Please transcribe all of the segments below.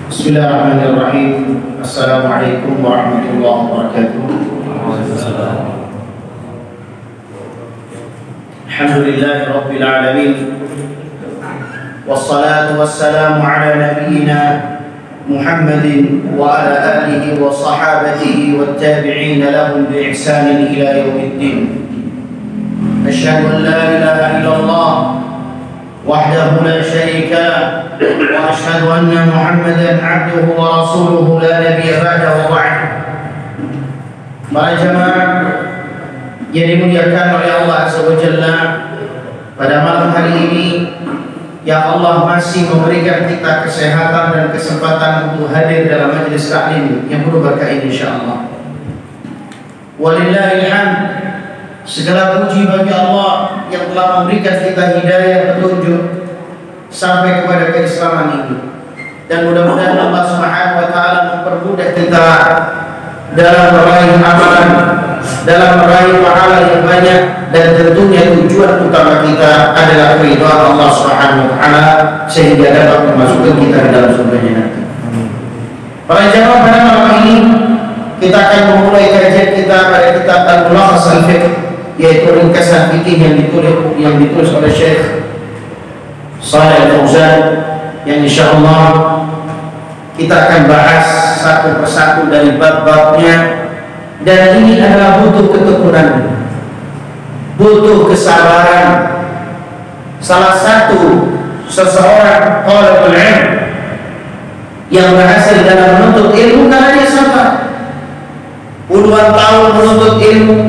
Bismillahirrahmanirrahim. Assalamualaikum warahmatullahi wabarakatuh. Alhamdulillahi rabbil alamin. Wassalatu wassalamu ala nabiyyina Muhammadin wa ala alihi wa sahabatihi wa tabi'ina lahum bi ihsanin ila yaumiddin. Asyhadu an la ilaha illallah wahdahu la syarika lah wa asyhadu anna Muhammadan abduhu wa rasuluhu la nabiyya ba'dahu wa ba'd. Para jemaah yang dimuliakan oleh Allah Azza wa Jalla, pada malam hari ini ya Allah masih memberikan kita kesehatan dan kesempatan untuk hadir dalam majelis taklim yang penuh berkah ini insyaallah. Walillahil hamd. Segala puji bagi Allah yang telah memberikan kita hidayah petunjuk sampai kepada keislaman ini. Dan mudah-mudahan Allah Subhanahu wa taala mempermudah kita dalam meraih amalan, dalam meraih pahala yang banyak, dan tentunya tujuan utama kita adalah keridhaan Allah Subhanahu wa taala sehingga dapat memasukkan kita ke dalam surganya nanti. Para jemaah, pada malam ini kita akan memulai kajian kita pada kitab Al-Mulakhas Al-Fiqh, yaitu ringkasan fikih yang ditulis oleh Syekh Shalih Al-Fauzan, yang insyaallah kita akan bahas satu persatu dari bab-babnya. Dan ini adalah butuh ketekunan, butuh kesabaran. Salah satu seseorang talibul ilm yang berhasil dalam menuntut ilmu karena dia sabar. Puluhan tahun menuntut ilmu,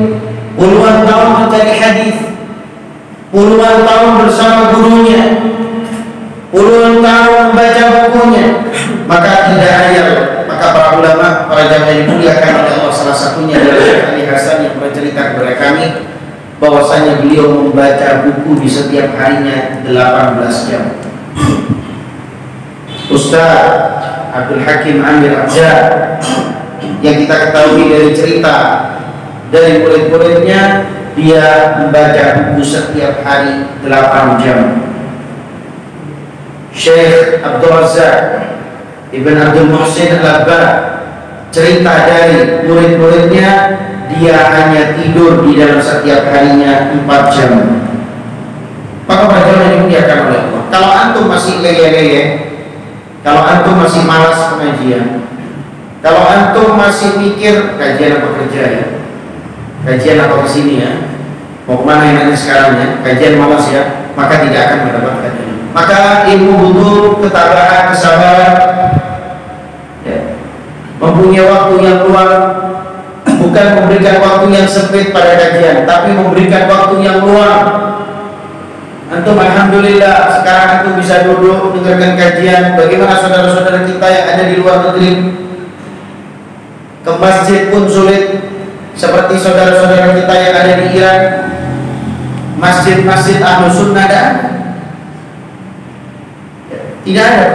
puluhan tahun mencari hadis, puluhan tahun bersama gurunya, puluhan tahun membaca bukunya, maka tidak ayal. Maka para ulama, para jamaah yang dimuliakan oleh Allah, salah satunya adalah Syekh Ali Hasan yang bercerita kepada kami bahwasanya beliau membaca buku di setiap harinya 18 jam. Ustaz Abdul Hakim Amir Abjad yang kita ketahui dari cerita dari murid-muridnya, dia membaca buku setiap hari 8 jam. Syekh Abdul Razak Ibn Abdul Muhsin Al-Abbad cerita dari murid-muridnya, dia hanya tidur di dalam setiap harinya 4 jam. Maka bagaimana dimuliakan oleh Allah? Kalau antum masih leye-leye, kalau antum masih malas pengajian, kalau antum masih mikir kajian apa kerja ya, kajian apa kesini ya, mau kemana nanti sekarang ya, kajian malas ya, maka tidak akan mendapatkan ilmu. Maka ilmu butuh ketabahan, kesabaran ya. Mempunyai waktu yang luang, bukan memberikan waktu yang sempit pada kajian, tapi memberikan waktu yang luang. Antum alhamdulillah sekarang antum bisa duduk dengarkan kajian. Bagaimana saudara-saudara kita yang ada di luar negeri? Ke masjid pun sulit, seperti saudara-saudara kita yang ada di Iran. Masjid-masjid Ahlus Sunnah ada? Tidak ada.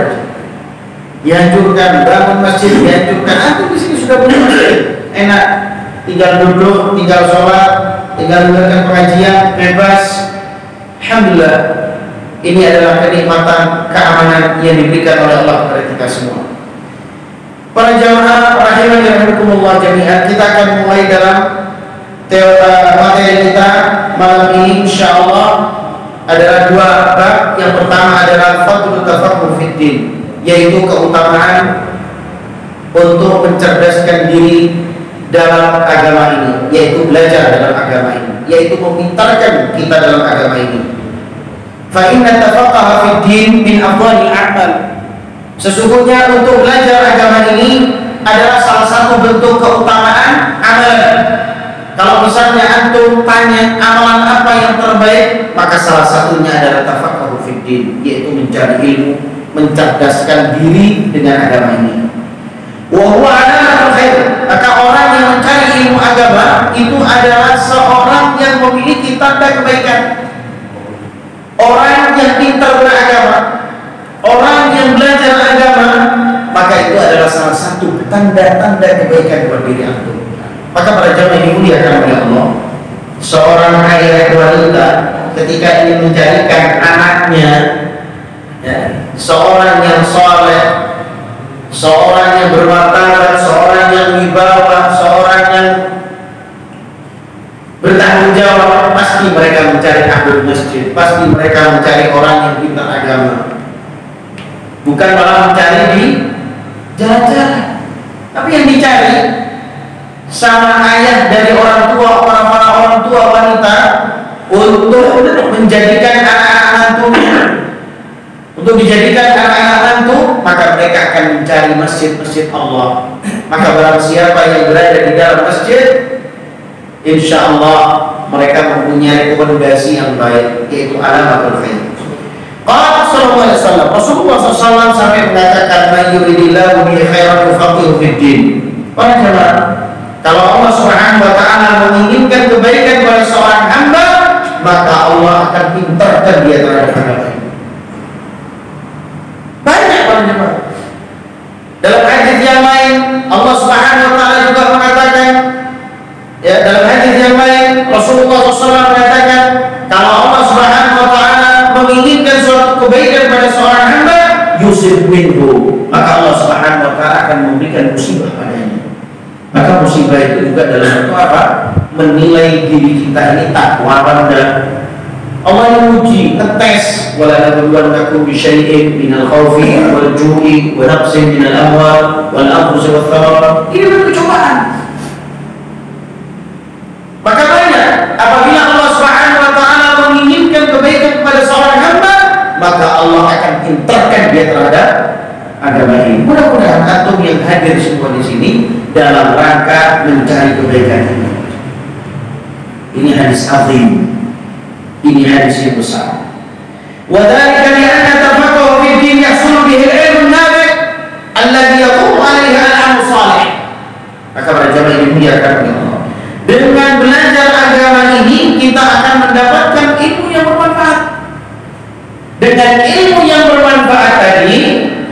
Dianjurkan bangun masjid, dianjurkan. Antum di sini sudah punya masjid, enak, tinggal duduk, tinggal sholat, tinggal dengarkan pengajian, bebas. Alhamdulillah, ini adalah kenikmatan, keamanan yang diberikan oleh Allah kepada kita semua. Para jamaah rahimani rahimakumullah jami'an, kita akan mulai dalam materi kita malam ini insyaallah. Adalah dua bab. Yang pertama adalah fadlul tafaqquh fid din, yaitu keutamaan untuk mencerdaskan diri dalam agama ini, yaitu belajar dalam agama ini, yaitu memintarkan kita dalam agama ini. Fa inna tafaqquha fid din min afdhalil a'mal. Sesungguhnya untuk belajar agama ini adalah salah satu bentuk keutamaan amalan. Kalau misalnya antum tanya amalan apa yang terbaik, maka salah satunya adalah tafaqquh fid din, yaitu mencari ilmu, mencerdaskan diri dengan agama ini. Wa huwa alamatul khair. Maka orang yang mencari ilmu agama itu adalah seorang yang memiliki tanda kebaikan. Orang yang pintar beragama, orang yang belajar agama, maka itu adalah salah satu tanda-tanda kebaikan buat diri antum. Maka para jamaah yang dimuliakan oleh Allah, seorang ayah wanita ketika ingin menjadikan anaknya seorang yang soleh, seorang yang bermartabat, seorang yang wibawa, seorang yang bertanggung jawab, pasti mereka mencari ahli masjid, pasti mereka mencari orang yang pintar agama, bukan malah mencari di jalan-jalan. Tapi yang dicari sama ayah dari orang tua, orang tua wanita untuk menjadikan anak-anak mantunya, untuk dijadikan anak-anak mantu, maka mereka akan mencari masjid-masjid Allah. Maka barang siapa yang berada di dalam masjid, insya Allah mereka mempunyai rekomendasi yang baik, yaitu alamatul khair. Qala sallallahu alaihi wasallam, Rasulullah SAW sampai mengatakan, "Man yuridillahu bihi khairan yufaqihu fid din." Para jemaah, kalau Allah Subhanahu wa taala menginginkan kebaikan pada seorang hamba, maka Allah akan pintarkan dia terhadap agama. Banyak para jemaah. Dalam hadis yang lain, Allah Subhanahu wa taala juga mengatakan, dalam hadis yang lain Rasulullah SAW mengatakan, kalau Allah Subhanahu wa taala menginginkan suatu kebaikan pada seorang hamba, yusib minhu, maka Allah Subhanahu wa taala akan memberikan musibah padanya. Maka musibah itu juga dalam bentuk apa? Menilai diri kita ini takwa apa enggak. Allah yang uji, ngetes, wala nabluwannakum bisyai'in minal khaufi wal ju'i wa naqsin minal amwal wal anfusi wath thamarat. Ini bentuk cobaan. Maka banyak apabila Allah Subhanahu wa taala menginginkan kebaikan kepada seorang hamba, maka Allah akan pintarkan dia terhadap agama ini. Mudah-mudahan antum yang hadir semua di sini dalam rangka mencari kebaikan ini. Ini hadis azim. Ini hadis yang besar. Wa dzalika li anna tafaqquh fi din yahsul bihi al-'ilm an-nafi' alladhi yaqum 'alayhi al-'amal salih. Maka para jamaah ini dimuliakan oleh Allah. Dengan belajar agama ini kita akan mendapatkan ilmu yang bermanfaat. Dengan ilmu yang bermanfaat tadi,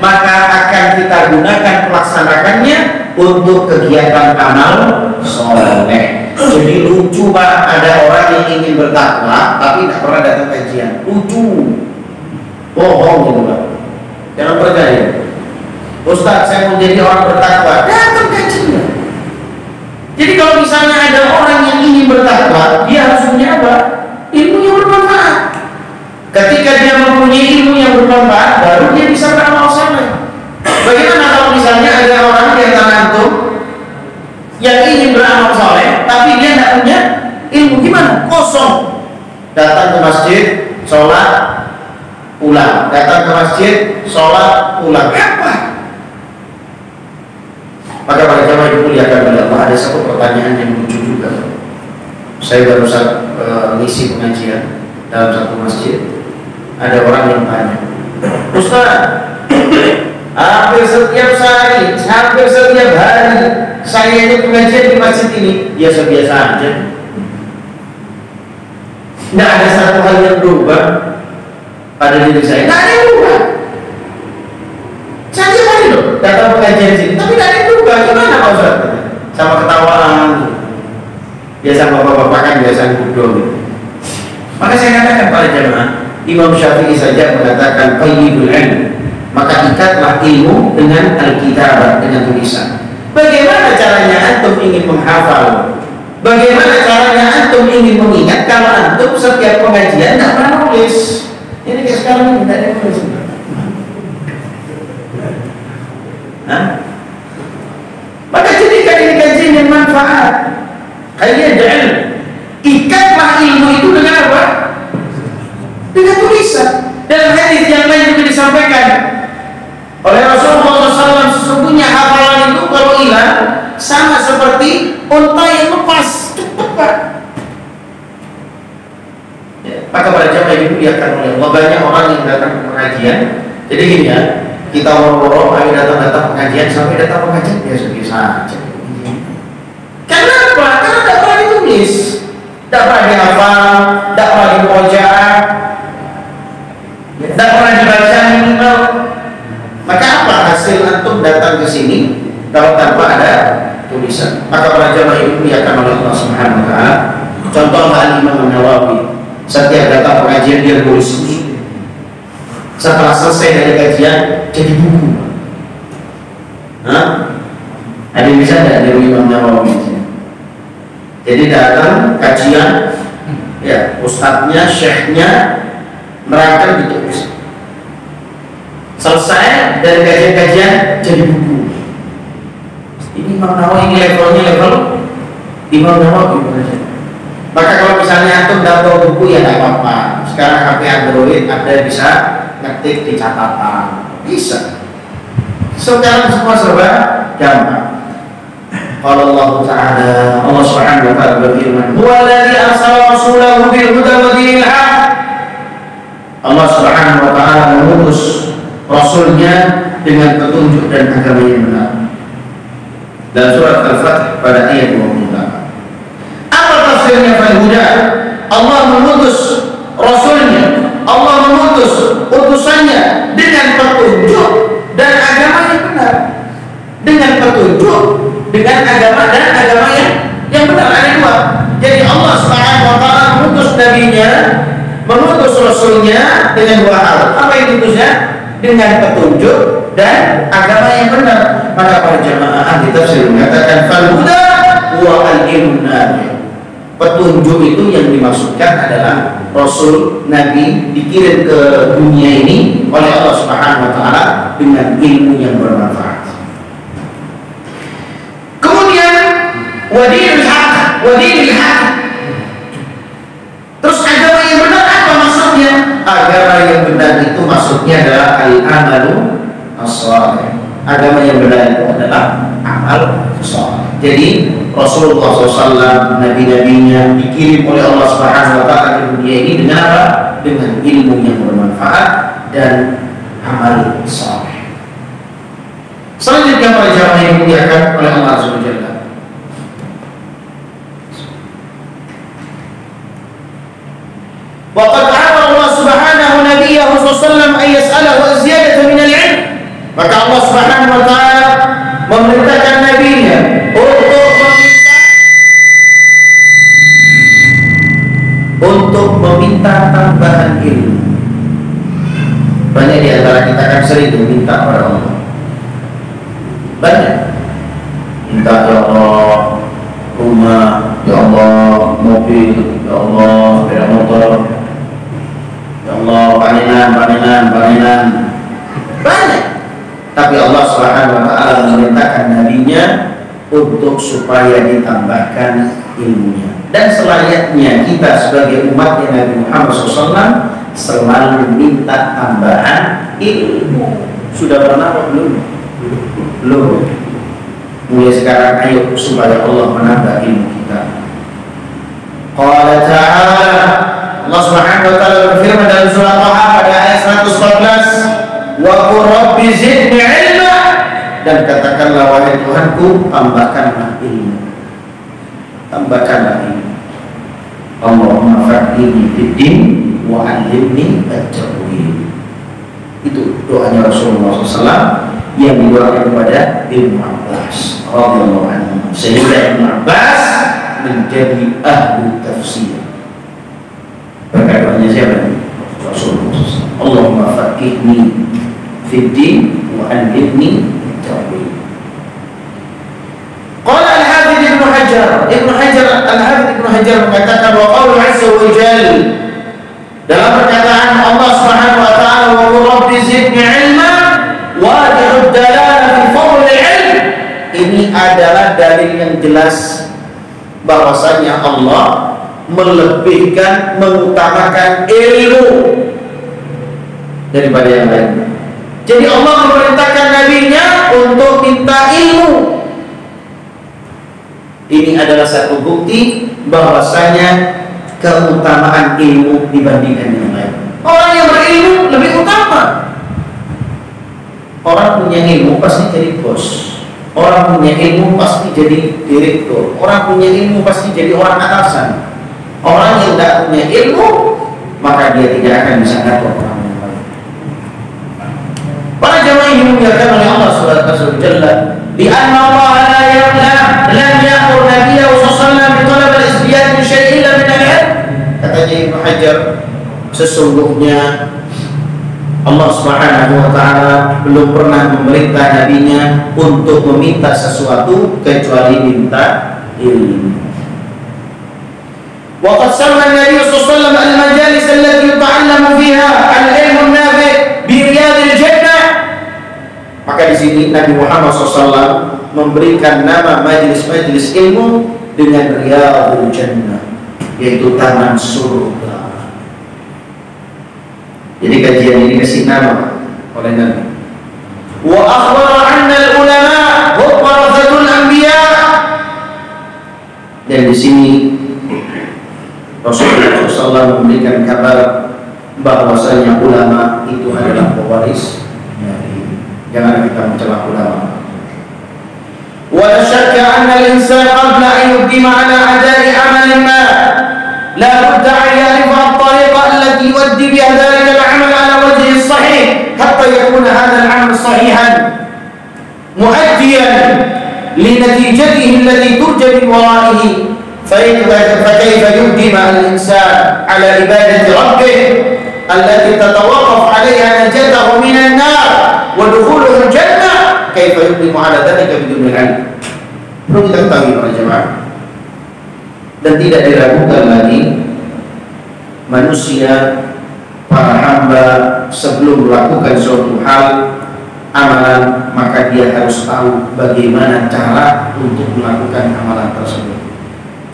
maka akan kita gunakan pelaksanakannya untuk kegiatan amal soleh. Jadi lucu Pak, ada orang yang ingin bertakwa tapi tidak pernah datang kajian. Lucu, bohong gitu Pak. Jangan percaya. Ustaz, saya mau jadi orang bertakwa, datang kajian. Jadi kalau misalnya ada orang yang ingin bertakwa, dia harus punya apa? Ilmu yang bermanfaat. Ketika dia mempunyai ilmu yang bermanfaat, baru dia bisa beramal soleh. Bagaimana kalau misalnya ada orang di antara antum yang ingin beramal soleh, tapi dia tidak punya ilmu, gimana? Kosong. Datang ke masjid, sholat, pulang. Datang ke masjid, sholat, pulang. Apa? Maka para jamaah dimuliakan oleh Allah, ada satu pertanyaan yang lucu juga. Saya barusan ngisi pengajian dalam satu masjid. Ada orang yang tanya, Ustaz, hampir setiap hari, hampir setiap hari saya itu pengajian di masjid ini biasa-biasa aja. Tidak ada satu hal yang berubah pada diri saya. Tidak ada yang berubah. Saya tiap hari loh datang pengajian sini, tapi tidak ada yang berubah. Gimana Pak Ustaz? Sama ketawaan. Biasa bapak-bapak kan biasa bodoh gitu. Maka saya katakan pada jemaah, Imam Syafi'i saja mengatakan qayyidul ilm, maka ikatlah ilmu dengan al-kitabah, dengan tulisan. Bagaimana caranya antum ingin menghafal? Bagaimana caranya antum ingin mengingat kalau antum setiap pengajian tidak pernah nulis? Ini kayak sekarang ini tidak ada nulis. Maka jadikan ini kajian yang manfaat. Kalian jangan ikatlah ilmu itu dengan apa? Dengan tulisan. Dalam hadis yang lain juga disampaikan oleh Rasulullah SAW, sesungguhnya hafalan itu kalau hilang sama seperti unta yang lepas, cepat Pak. Maka para jamaah itu diakan oleh Allah, banyak orang yang datang ke pengajian. Jadi gini ya, kita woro-woro ayo datang pengajian, sampai datang pengajian biasa-biasa aja. Kenapa? Karena tidak pernah ditulis, tidak pernah dihafal, tidak pernah dimurojaah, tidak pernah dibaca minimal. Maka apa hasil antum datang ke sini kalau tanpa ada tulisan? Maka para jamaah itu diakan oleh Allah Subhanahu wa taala. Contoh Al Imam Nawawi, setiap datang kajian dia tulis. Setelah selesai dari kajian jadi buku. Ada yang bisa tidak dari Imam Nawawi? Jadi datang kajian, ya ustadznya, syekhnya nerangkan gitu. Selesai dari kajian-kajian jadi buku. Ini Imam Nawawi, ini levelnya level Imam Nawawi. Maka kalau misalnya antum dapat buku ya tidak apa-apa. Sekarang HP Android ada, bisa ngetik di catatan, bisa. Sekarang semua serba gampang. Qala Allah Ta'ala, Allah Subhanahu wa ta'ala berfirman, "Huwa alladhi arsala rasulahu bil huda wa dinil haq." Allah Subhanahu wa ta'ala mengutus rasulnya dengan petunjuk dan agama yang benar. Dan surat Al-Fatih pada ayat 28. Apa tafsirnya fal huda? Allah mengutus rasulnya, Allah mengutus utusannya dengan petunjuk dan agama yang benar. Dengan petunjuk, dengan agama dan agama yang benar, ada dua. Jadi Allah Subhanahu wa ta'ala mengutus nabinya, mengutus rasulnya dengan dua hal. Apa yang diutusnya? Dengan petunjuk dan agama yang benar. Maka para jamaah ahli tafsir mengatakan fal huda wa al-ilmun nafi'. Petunjuk itu yang dimaksudkan adalah Rasul Nabi dikirim ke dunia ini oleh Allah Subhanahu wa ta'ala dengan ilmu yang bermanfaat. Kemudian wadinul haq. Terus agama yang benar apa maksudnya? Agama yang benar itu maksudnya adalah al-amalu as-salih. Agama yang benar itu adalah amal saleh. Jadi Rasulullah SAW, nabi-nabinya dikirim oleh Allah Subhanahu wa ta'ala di dunia ini dengan apa? Dengan ilmu yang bermanfaat dan amal saleh. Selanjutnya para jamaah yang dimuliakan oleh Allah Subhanahu wa ta'ala. Wa qad amara Allah Subhanahu nabiyyahu sallallahu alaihi wasallam an yas'alahu ziyadatan min al-'ilm. Maka Allah Subhanahu wa ta'ala memerintahkan nabinya untuk meminta tambahan ilmu. Banyak di antara kita kan sering meminta pada Allah. Banyak. Minta ya Allah rumah, ya Allah mobil, ya Allah sepeda motor, ya Allah panenan. Banyak. Tapi Allah Subhanahu wa ta'ala memerintahkan nabinya untuk supaya ditambahkan ilmunya. Dan selayaknya kita sebagai umatnya Nabi Muhammad SAW selalu minta tambahan ilmu. Sudah pernah apa belum? Belum. Mulai sekarang ayo supaya Allah menambah ilmu kita. Qala ta'ala, Allah Subhanahu wa ta'ala berfirman dalam surah Taha pada ayat 114, wa qur rabbi zidni ilma, dan katakanlah wahai Tuhanku tambahkanlah ilmu. Tambahkanlah ilmu. Allahumma faqihni fid-din wa 'allimni at-ta'wil. Itu doanya Rasulullah SAW yang didoakan kepada Ibnu Abbas radhiyallahu anhu, sehingga Ibnu Abbas menjadi ahli tafsir. Berkat doanya siapa? Rasulullah SAW. Allahumma faqihni fid-din wa 'allimni at-ta'wil. Qala al-Hafidz Ibnu Hajar al-Hafidz Ibnu Hajar mengatakan wa qaulu 'azza wa jalla, dalam perkataan Allah Subhanahu wa ta'ala wa rabbi zidni 'ilma wa dalala fi fadl al-'ilm, ini adalah dalil yang jelas bahwasanya Allah melebihkan, mengutamakan ilmu daripada yang lain. Jadi Allah memerintahkan nabinya untuk minta ilmu. Ini adalah satu bukti bahwasanya keutamaan ilmu dibandingkan yang lain. Orang yang berilmu lebih utama. Orang punya ilmu pasti jadi bos. Orang punya ilmu pasti jadi direktur. Orang punya ilmu pasti jadi orang atasan. Orang yang tidak punya ilmu, maka dia tidak akan bisa ngatur orang yang lain. Para jamaah yang dimuliakan oleh Allah Subhanahu wa ta'ala, di anna Allah lam ya'mur nabiyyahu sallallahu alaihi wasallam bi talab al-isbiyat min syai'in illa min al-'ilm. Katanya Ibnu Hajar, sesungguhnya Allah Subhanahu wa ta'ala belum pernah memerintah nabinya untuk meminta sesuatu kecuali minta ilmu. Wa qad samma an-nabiy sallallahu alaihi wasallam al-majalis allati yuta'allamu fiha al-ilmu an-nafi' bi riyadil jannah. Maka di sini Nabi Muhammad SAW memberikan nama majelis-majelis ilmu dengan riyadul jannah, yaitu taman surga. Jadi kajian ini kasih nama oleh Nabi. Wa akhbara anna al-ulama hum warathatul anbiya. Dan di sini Rasulullah SAW memberikan kabar bahwasanya ulama itu adalah pewaris. Jangan kita mencela ulama. Wa la syakka anna al-insan qabla an yuqima ala adai amalin ma la budda an ya'rifa at-tariqa allati yuaddi biha dhalika al-amal ala wajhi as-sahih hatta yakuna hadha al-amal sahihan muaddiyan li natijatihi allati turja min wara'ihi. فكيف يقدم الإنسان على عبادة ربه التي تتوقف عليها نجاته من النار ودخوله الجنة كيف يقدم على ذلك بدون العلم. Perlu kita ketahui para jemaah, dan tidak diragukan lagi manusia, para hamba sebelum melakukan suatu hal amalan, maka dia harus tahu bagaimana cara untuk melakukan amalan tersebut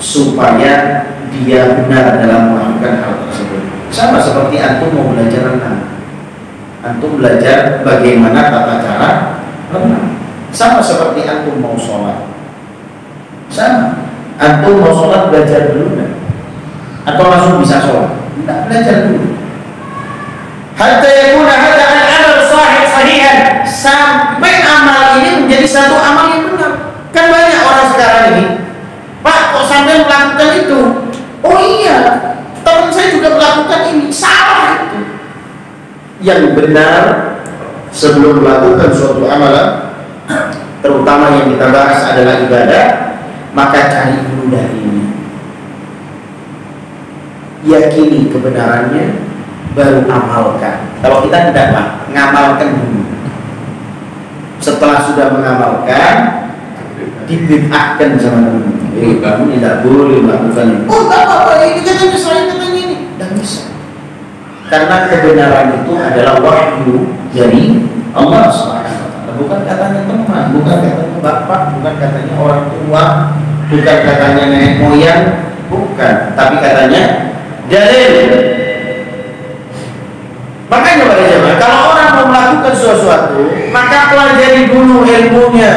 supaya dia benar dalam melakukan hal tersebut. Sama seperti antum mau belajar renang, antum belajar bagaimana tata cara renang. Sama seperti antum mau sholat, sama, antum mau sholat belajar dulu kan? Atau langsung bisa sholat? Tidak, belajar dulu. Hatta yakuna hadha al-amal sahihan, sampai amal ini menjadi satu amal yang benar. Kan banyak orang sekarang ini, Pak, kok sampai melakukan itu? Oh iya, teman saya juga melakukan ini. Salah itu. Yang benar sebelum melakukan suatu amalan, terutama yang kita bahas adalah ibadah, maka cari dulu dalilnya, yakini kebenarannya, baru amalkan. Kalau kita tidak, Pak, ngamalkan dulu. Setelah sudah mengamalkan, dibid'ahkan sama teman. Kamu tidak boleh melakukan ini. Oh, tak apa, ini katanya selain katanya ini. Dan bisa. Karena kebenaran itu adalah wahyu dari Allah SWT. Bukan katanya teman, bukan katanya bapak, bukan katanya orang tua, bukan katanya nenek moyang, bukan. Tapi katanya dalil. Makanya para jemaah, kalau orang mau melakukan sesuatu, maka pelajari dulu ilmunya,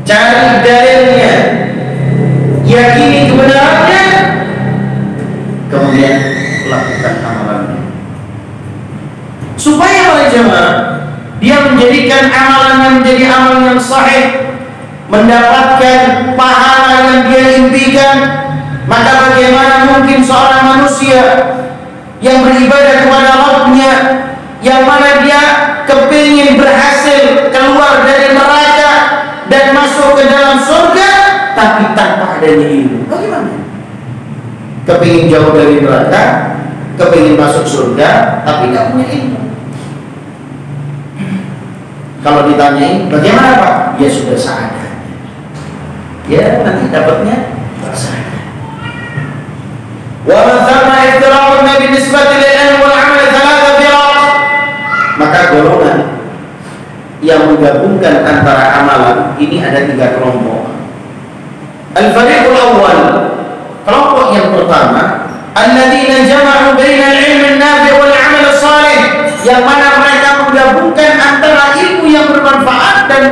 cari dalilnya, yakini kebenarannya, kemudian lakukan amalannya. Supaya para jemaah, dia menjadikan amalannya menjadi amalan yang sahih, mendapatkan pahala yang dia impikan. Maka bagaimana mungkin seorang manusia yang beribadah kepada Rabb-Nya, yang mana dia kepingin berhasil keluar dari neraka dan masuk ke dalam surga, tapi tanpa adanya ilmu? Bagaimana? Kepingin jauh dari neraka, kepingin masuk surga, tapi tidak punya ilmu. Kalau ditanyai, bagaimana Pak? Ya sudah seadanya. Ya nanti dapatnya seadanya. Wa mathamma iftiraqun nabi nisbati lil ilm wal amal thalatha firaq. Maka golongan yang menggabungkan antara amalan ini ada 3 kelompok. Al-fariqul awwal, kelompok yang pertama, alladzina jama'u baina al-ilm an-nafi' wal 'amal as-salih, yang mana mereka menggabungkan antara ilmu yang bermanfaat dan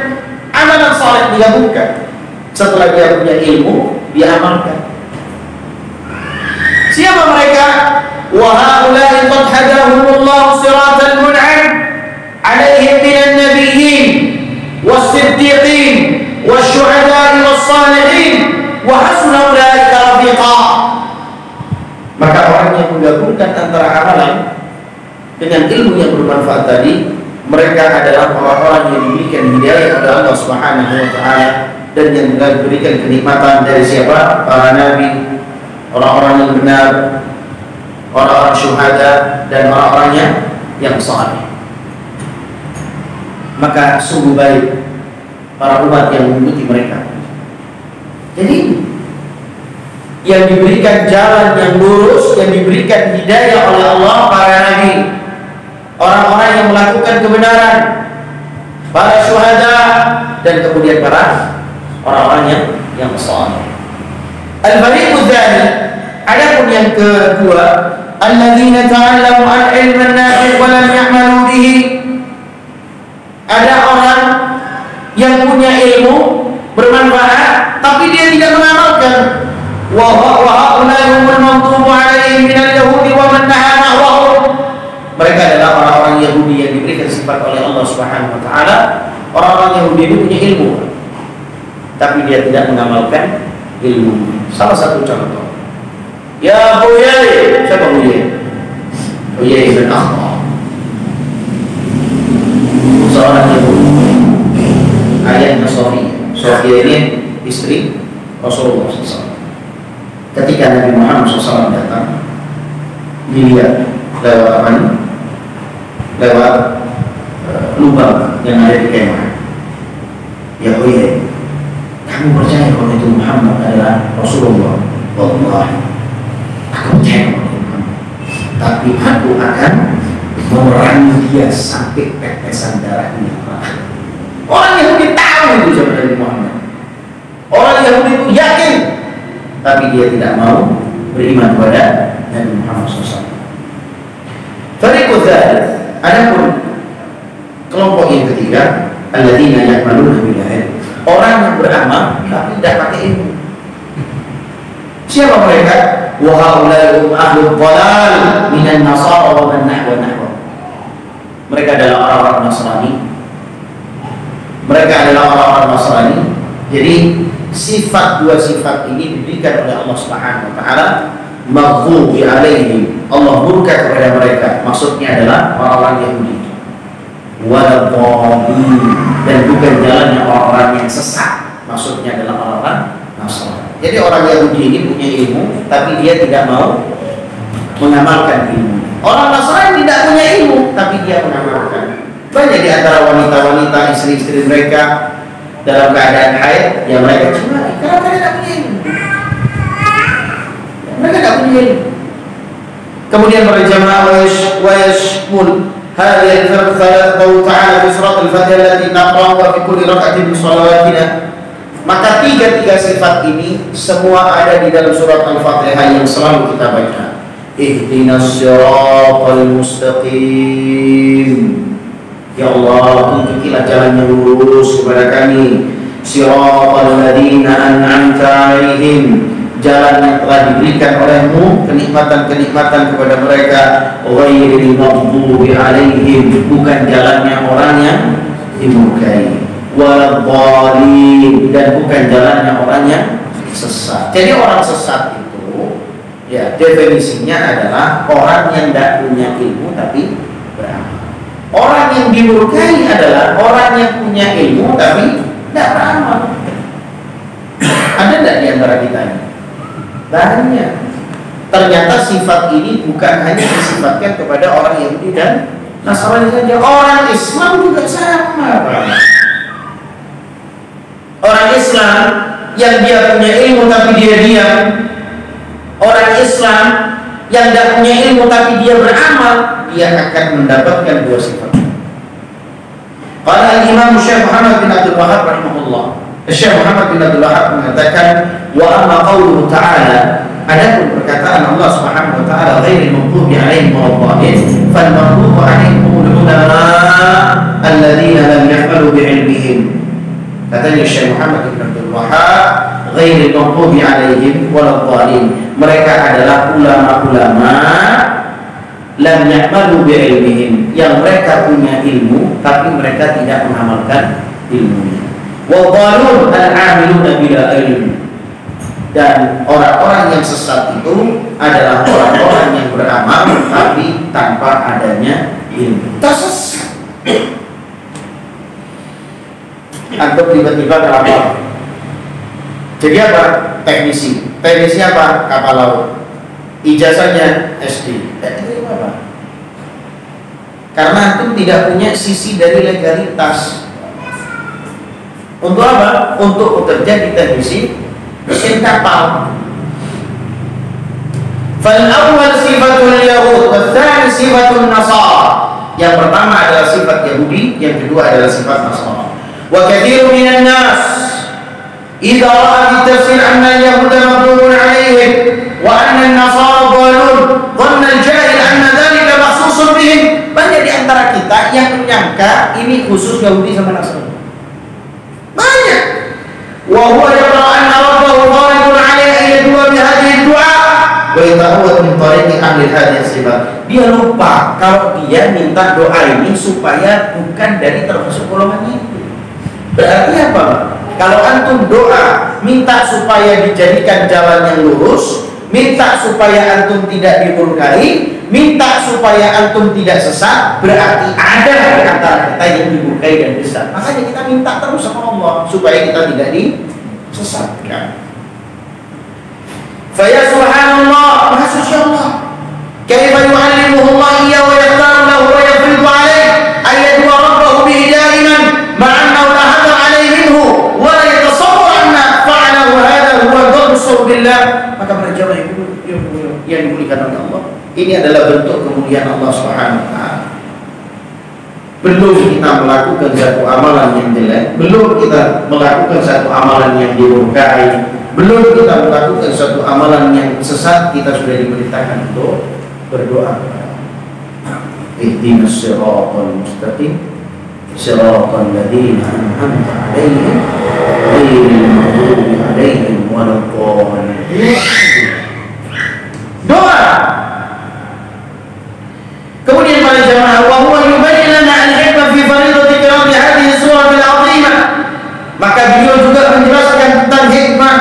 amalan saleh digabungkan. Setelah dia punya ilmu, dia amalkan. Siapa mereka? Wa haula'i qad hadahumullahu siratal mun'am 'alaihim minan nabiyyin was-siddiqin wasyuhada'i was-salihin wa hasuna ulaika rafiqa. Maka orang yang menggabungkan antara amalan dengan ilmu yang bermanfaat tadi, mereka adalah orang-orang yang diberikan hidayah oleh Allah Subhanahu wa taala dan yang diberikan kenikmatan dari siapa? Para nabi, orang-orang yang benar. orang-orang syuhada dan orang-orangnya yang saleh. Maka sungguh baik para umat yang mengikuti mereka. Jadi yang diberikan jalan yang lurus, yang diberikan hidayah oleh Allah para nabi, orang-orang yang melakukan kebenaran, para syuhada, dan kemudian para orang-orang yang saleh. Al-fariqu tsani, adapun yang kedua, alladzina ta'allamu al-ilma an-nafi' wa lam ya'malu bihi. Ada orang yang punya ilmu bermanfaat tapi dia tidak mengamalkan. Wa ha'ula'i humul maghdubi 'alaihim minal yahudi wa man nahaa nahwahum. Mereka adalah orang-orang Yahudi yang diberikan sifat oleh Allah Subhanahu wa taala. Orang-orang Yahudi itu punya ilmu tapi dia tidak mengamalkan ilmu. Salah satu contoh, ya Uyay, siapa Uyay? Uyay bin Akhtab, seorang Yahudi, ayahnya Sofia ini istri Rasulullah SAW. Ketika Nabi Muhammad SAW datang, dilihat lewat apa nih? Lewat lubang yang ada di kemah. Ya Uyay, kamu percaya kalau itu Muhammad adalah Rasulullah? Wallahi, aku percaya kalau itu Muhammad, tapi aku akan memerangi dia sampai tetesan darahnya. Orang Yahudi tahu itu siapa Nabi Muhammad. Orang Yahudi itu yakin, tapi dia tidak mau beriman kepada Nabi Muhammad SAW. Fariqu tsani, adapun kelompok yang ketiga, alladzina ya'maluna bil ilm. Orang yang beramal tapi tidak pakai ilmu. Siapa mereka? Wa haula'i ahlul dhalal minan nasara wa man nahwa. Mereka adalah orang-orang Nasrani. Mereka adalah orang-orang Nasrani. Jadi dua sifat ini diberikan oleh Allah Subhanahu wa taala. Maghdubi 'alaihim, Allah murka kepada mereka. Maksudnya adalah orang-orang Yahudi. Waladhdallin, dan bukan jalannya orang-orang yang sesat. Maksudnya adalah orang-orang Nasrani. Jadi orang Yahudi ini punya ilmu tapi dia tidak mau mengamalkan ilmu. Orang Nasrani tidak punya ilmu tapi dia mengamalkan. Banyak di antara wanita-wanita, istri-istri mereka dalam keadaan haid, ya mereka cuma karena mereka tidak punya ilmu. Mereka tidak punya ilmu. Kemudian para jamaah wa yashmul hadhihi al-firq thalathu ta'ala fi surat al-Fatihah allati naqra'u wa fi kulli rak'atin min shalawatina. Maka tiga sifat ini semua ada di dalam surat Al-Fatihah yang selalu kita baca. Ihdinas siratal mustaqim. Ya Allah, tunjukilah jalan yang lurus kepada kami. Siratal ladzina an'amta 'alaihim, jalan yang telah diberikan olehmu kenikmatan-kenikmatan kepada mereka. Ghairil maghdubi 'alaihim, bukan jalannya orang yang dimurkai. Waladhdallin, dan bukan jalannya orang yang sesat. Jadi orang sesat itu ya definisinya adalah orang yang tidak punya ilmu tapi beramal. Orang yang dimurkai adalah orang yang punya ilmu tapi tidak beramal. Ada tidak di antara kita ini? Banyak. Ternyata sifat ini bukan hanya disifatkan kepada orang Yahudi dan Nasrani saja. Orang Islam juga sama. Orang Islam yang dia punya ilmu tapi dia diam. Orang Islam yang tidak punya ilmu tapi dia beramal, dia akan mendapatkan dua sifat. Qala al-Imam Syekh Muhammad bin Abdul Wahhab rahimahullah. Syekh Muhammad bin Abdul Wahhab mengatakan, wa amma qawluhu ta'ala, adapun perkataan Allah Subhanahu wa taala ghairil maghdubi 'alaihim waladdallin, fal maghdubu 'alaihim ulama alladzina lam ya'malu bi'ilmihim. Katanya Syekh Muhammad bin Abdul Wahhab, ghairil maghdubi 'alaihim waladdallin, mereka adalah ulama-ulama lam ya'malu bi'ilmihim, yang mereka punya ilmu tapi mereka tidak mengamalkan ilmunya. Wa dhalun al-'amiluna bila ilm, dan orang-orang yang sesat itu adalah orang-orang yang beramal tapi tanpa adanya ilmu. Tersesat. Antum tiba-tiba kapal. Jadi apa? Teknisi apa? Kapal laut. ijazahnya SD. Diterima Pak. Karena antum tidak punya sisi dari legalitas. Untuk apa? Untuk bekerja di teknisi mesin kapal. Fal-awwal sifatul Yahud, wal-thani sifatul Nasara. Yang pertama adalah sifat Yahudi, yang kedua adalah sifat Nasara. Wa katsirun minan nas idza ra'a fi tafsir anna al-yahuda maghdubun 'alaihim wa anna an-nasara dhalun, dhanna al-jahil anna dhalika makhsusun bihim. Banyak di antara kita yang menyangka ini khusus Yahudi sama Nasrani. Banyak. Wa huwa yara anna rabbahu ghalibun 'alaihi an yad'a bi hadhihi ad-du'a wa yata'awwad min tariqi ahli hadhihi sifat. Dia lupa kalau dia minta doa ini supaya bukan dari termasuk golongan itu. Berarti apa? Kalau antum doa minta supaya dijadikan jalan yang lurus, minta supaya antum tidak dimurkai, minta supaya antum tidak sesat, berarti ada di antara kita yang dimurkai dan sesat. Makanya kita minta terus sama Allah supaya kita tidak disesatkan. Fa ya subhanallah, maha suci Allah. Kaifa yu'allimuhu Allah iyyahu wa yakhtaru lahu wa yafridu alayhi ayatu rabbahu bihi da'iman ma'annahu la hadar alayhi minhu wa la yatasawwar anna fa'alahu hadha huwa dharsu billah. Maka para jamaah yang dimuliakan oleh Allah, ini adalah bentuk kemuliaan Allah Subhanahu wa taala. Belum kita melakukan satu amalan yang jelek, belum kita melakukan satu amalan yang dimurkai, belum kita melakukan suatu amalan yang sesat, kita sudah diperintahkan untuk berdoa. Ihdinas siratal mustaqim siratal ladzina an'amta 'alaihim ghairil maghdubi 'alaihim waladdallin. Doa. Kemudian para jamaah, wa huwa yubayyin lana al-hikmah fi fardhi qira'ati hadhihi surah al-'azimah. Maka beliau juga menjelaskan tentang hikmah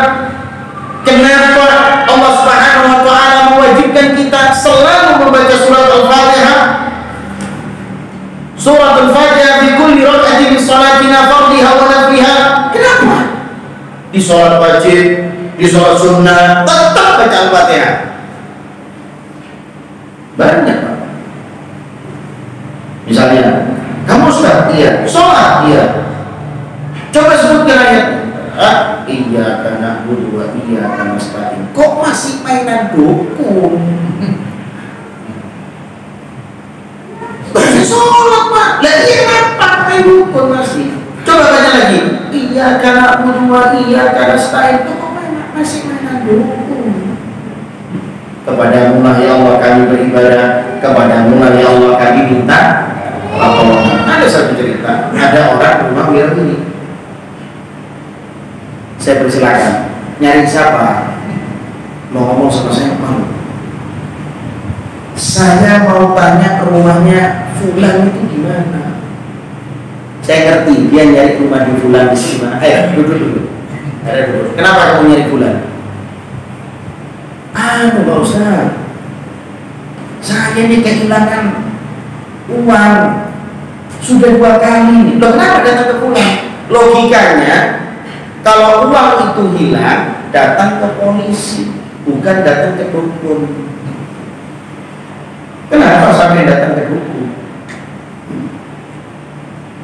kenapa Allah Subhanahu wa taala mewajibkan kita selalu membaca surat Al-Fatihah. Surat Al-Fatihah fi kulli rak'atin min salatina fardhiha wa nafliha. Kenapa? Di salat wajib, di salat sunnah tetap baca Al-Fatihah. Banyak Pak. Misalnya, kamu sudah iya, sholat iya. Coba sebutkan ayat. Iyyaka na'budu wa iyyaka nasta'in. Kok masih mainan dukun? Masih sholat Pak. Lah iya kenapa main dukun masih? Coba baca lagi. Iyyaka na'budu wa iyyaka nasta'in. Kok masih mainan dukun? Kepadamu lah ya Allah kami beribadah, kepadamu lah ya Allah kami minta pertolongan. Ada satu cerita, ada orang rumah biar ini. Saya persilakan, nyari siapa? Mau ngomong sama saya, mau. Saya mau tanya ke rumahnya Fulan itu gimana? Saya ngerti dia nyari rumah di Fulan di mana. Ayo duduk dulu. Ada duduk. Kenapa kamu nyari Fulan? Pak Ustaz, saya ini kehilangan uang sudah 2 kali. Loh kenapa datang ke Fulan? Logikanya kalau uang itu hilang, datang ke polisi, bukan datang ke dukun. Kenapa sampai datang ke dukun?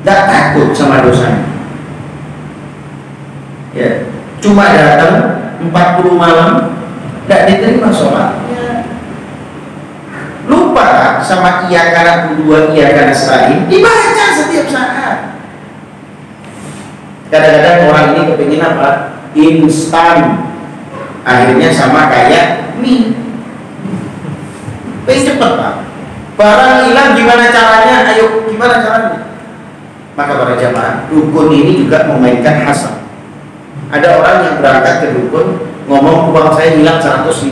Tidak takut sama dosanya. Ya, cuma datang 40 malam, tidak diterima sholatnya. Lupa sama iya karena kedua, iya karena selain dibaca setiap saat. Kadang-kadang orang ini kepingin apa? Instan. Akhirnya sama kayak mie. Pengen cepet Pak. Barang hilang gimana caranya? Ayo gimana caranya? Maka para jamaah, dukun ini juga memainkan hasad. Ada orang yang berangkat ke dukun ngomong uang saya hilang 150.000.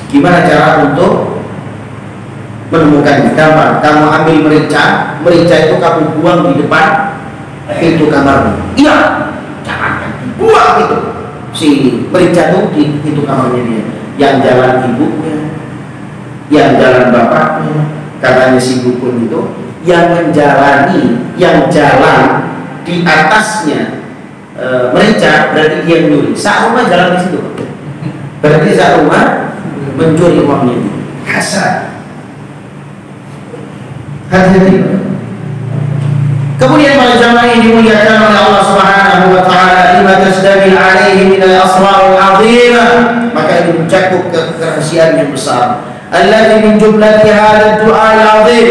Gimana cara untuk menemukannya? Gampang. Kamu ambil merica itu kamu buang di depan pintu kamarmu. Iya, jangan buang itu. Si merica itu di pintu kamarnya dia. Yang jalan ibunya, yang jalan bapaknya. Katanya si dukun itu yang menjalani, yang jalan di atasnya merica berarti dia nyuri. Sak rumah jalan di situ. Berarti sak rumah mencuri uangnya itu. Hasad. Hati-hati. Kemudian para jamaah yang dimuliakan oleh Allah Subhanahu wa taala, lima tasdamil alaihi min al-asrar al-'azimah, maka ini mencakup kerahasiaan yang besar. Allati min jumlati hadha ad-du'a al-'azim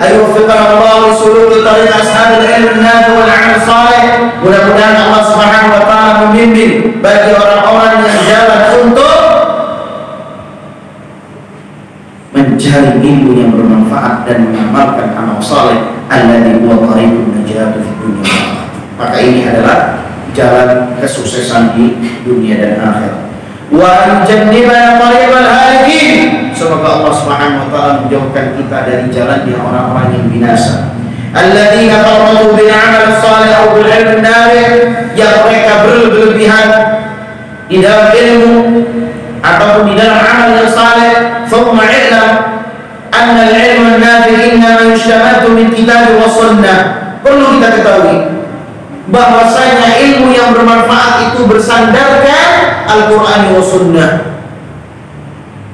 ayuwaffiqana Allah li suluki tariq ashabil ilm nafi wal 'amal salih. Mudah-mudahan Allah Subhanahu wa taala membimbing bagi orang-orang yang jalan untuk mencari ilmu yang bermanfaat dan mengamalkan amal saleh. Alladzi huwa tariqun najati fid dunya. Maka ini adalah jalan kesuksesan di dunia dan akhirat. Wa yujannibana tariqal halikin. Semoga Allah Subhanahu wa taala menjauhkan kita dari jalan yang orang-orang yang binasa. Alladzina farratu bil 'amal shalih aw bil 'ilm nafi', yang mereka berlebihan di dalam ilmu ataupun di dalam amal yang saleh. Thumma 'ilm anna al-'ilm an-nafi' innama yushtamatu min kitab wa sunnah. Perlu kita ketahui bahwasanya ilmu yang bermanfaat itu bersandarkan Al-Qur'an wa sunnah.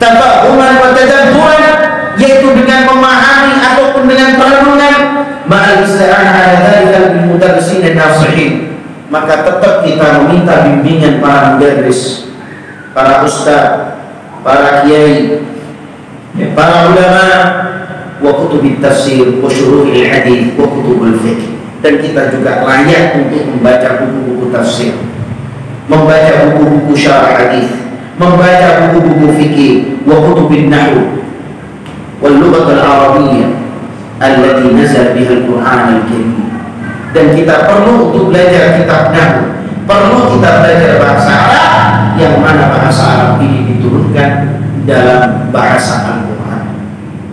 Tafahuman wa tadabburan, yaitu dengan memahami ataupun dengan perenungan, ma'al isti'anah ala dzalika bil mudarrisin an-nasihin. Maka tetap kita meminta bimbingan para mudarris, para ustaz, para kiai, para ulama, wa kutubit tafsir wa syuruhil hadis wa kutubul fiqh. Dan kita juga layak untuk membaca buku-buku tafsir, membaca buku-buku syarah hadis, membaca buku-buku fikih, wa kutubin nahwu wal lughatul arabiyyah allati nazala biha al-Qur'an al-Karim. Dan kita perlu untuk belajar kitab nahwu, perlu kita belajar bahasa Arab, yang mana bahasa Arab ini diturunkan dalam bahasa Al-Quran.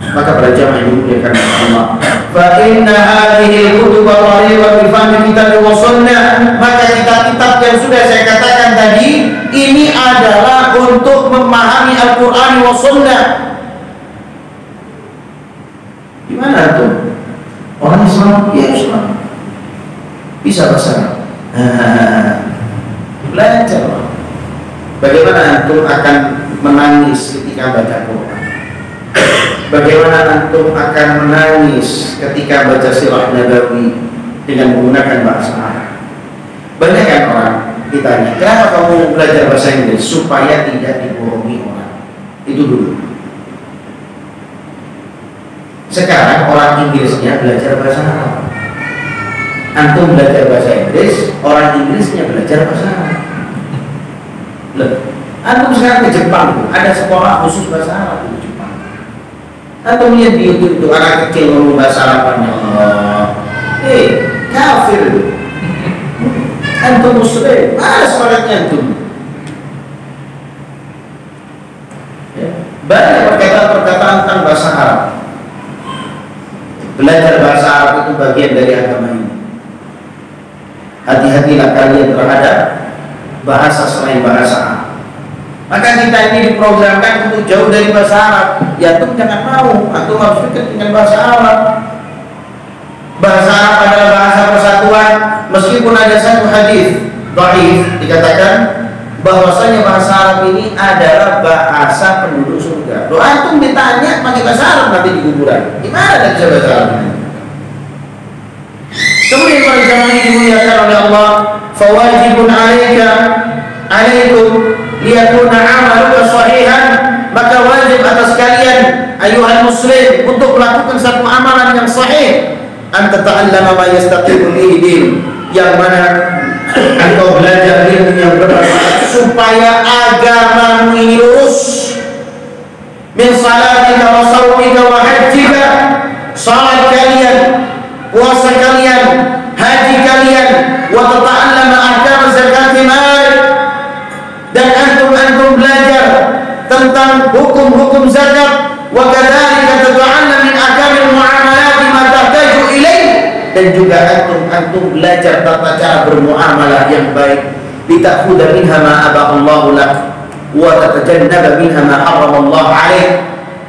Maka para jamaah yang dimuliakan Allah, fa inna hadhihi al-kutub tariqan bi fahmi kitab wa sunnah. Maka kitab-kitab yang sudah saya katakan tadi ini adalah untuk memahami Al-Quran wa sunnah. Gimana tuh? Orang Islam, ya Islam bisa bahasa Arab. Belajar. Bagaimana antum akan menangis ketika baca Quran? Bagaimana antum akan menangis ketika baca sirah Nabawi dengan menggunakan bahasa Arab? Banyak kan orang ditanya, kenapa kamu belajar bahasa Inggris? Supaya tidak dibohongi orang. Itu dulu. Sekarang orang Inggrisnya belajar bahasa Arab. Antum belajar bahasa Inggris, orang Inggrisnya belajar bahasa Arab. Antum sekarang ke Jepang, ada sekolah khusus bahasa Arab di Jepang. Antum lihat di YouTube itu anak kecil ngomong bahasa Arabnya. Kafir. Antum muslim, mana semangatnya antum? Banyak perkataan-perkataan tentang bahasa Arab. Belajar bahasa Arab itu bagian dari agama ini. Hati-hatilah kalian terhadap bahasa selain bahasa Arab. Maka kita ini diprogramkan untuk jauh dari bahasa Arab. Ya antum jangan mau, antum harus dekat dengan bahasa Arab. Bahasa Arab adalah bahasa persatuan. Meskipun ada satu hadis dhaif dikatakan bahwasanya bahasa Arab ini adalah bahasa penduduk surga. Doa antum ditanya pakai bahasa Arab nanti di kuburan. Gimana ada bisa bahasa Arab? Kemudian para jamaah yang dimuliakan oleh Allah, fawajibun alaikum liyakuna amaluka sahihan. Maka wajib atas kalian ayuhal muslim untuk melakukan satu amalan yang sahih. Anta ta'allama ma yastaqimu bihi din, yang mana engkau belajar ilmu yang bermanfaat supaya agamamu ini lurus. Min salatika wa shaumika wa hajjika, salat kalian, puasa kalian, haji kalian, wa tata'allama ahkam zakatil mal, dan antum belajar tentang hukum-hukum zakat, wa kadzalika tata'allam min ahkamil muamalat ma tahtaju ilaih, dan juga antum belajar tata cara bermuamalah yang baik, litakhudha minha ma aballahu lak wa tatajannaba minha ma haramallahu alaik.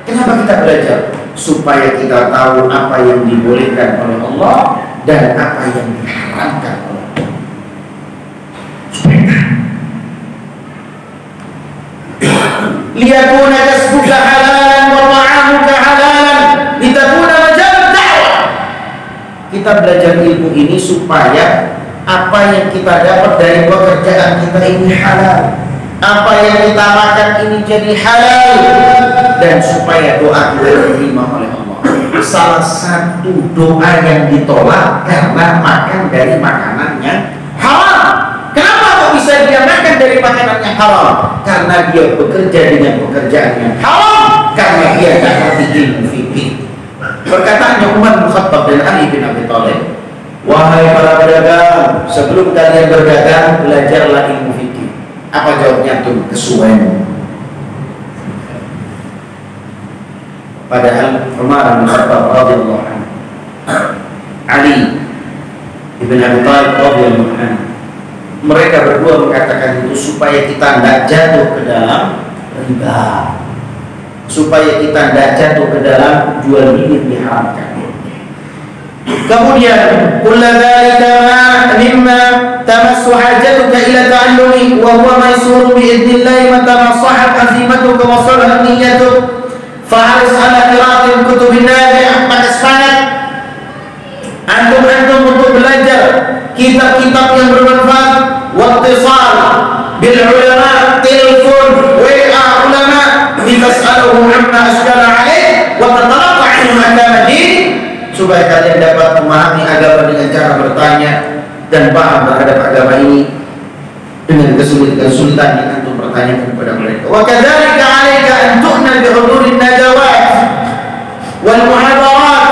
Kenapa kita belajar? Supaya kita tahu apa yang dibolehkan oleh Allah dan apa yang diharamkan oleh Allah. liyakuna kasbuka halalan wa ta'amuka halalan litakuna majalan da'wah. Kita belajar ilmu ini supaya apa yang kita dapat dari pekerjaan kita ini halal, apa yang kita makan ini jadi halal, dan supaya doa kita diterima oleh Allah. Salah satu doa yang ditolak karena makan dari makanan yang halal. Kenapa kok bisa dia makan dari makanan yang halal? Karena dia bekerja dengan pekerjaan yang halal, karena dia tidak ngerti ilmu fikih. Perkataannya Umar bin Khattab dan Ali bin Abi Thalib, wahai para pedagang, sebelum kalian berdagang, belajarlah ilmu fikih. Apa jawabnya tuh? Kesuwen. Padahal Umar bin Khattab radhiyallahu anhu, Ali bin Abi Thalib radhiyallahu anhu, mereka berdua mengatakan itu supaya kita tidak jatuh ke dalam riba, supaya kita tidak jatuh ke dalam jual beli diharamkan. Kemudian kullu dzalika mimma tamassu hajatuka ila ta'allumi wa huwa maysur bi idznillah mata ma sahhat azimatuka wa salahat niyyatuka fa'aris ala qira'atil kutubin nafi'ah. Maka semangat antum untuk belajar kitab-kitab yang bermanfaat, wattisal bil ulama, telepon WA ulama, litas'aluhum amma askala alaih wa tatalaqa anhum ahkam ad-din, supaya kalian dapat memahami agama dengan cara bertanya dan paham terhadap agama ini dengan kesulitan-kesulitan yang antum pertanyakan kepada mereka. Wa kadzalika 'alaika an tu'na bi hudurin najawat wal muhadarat.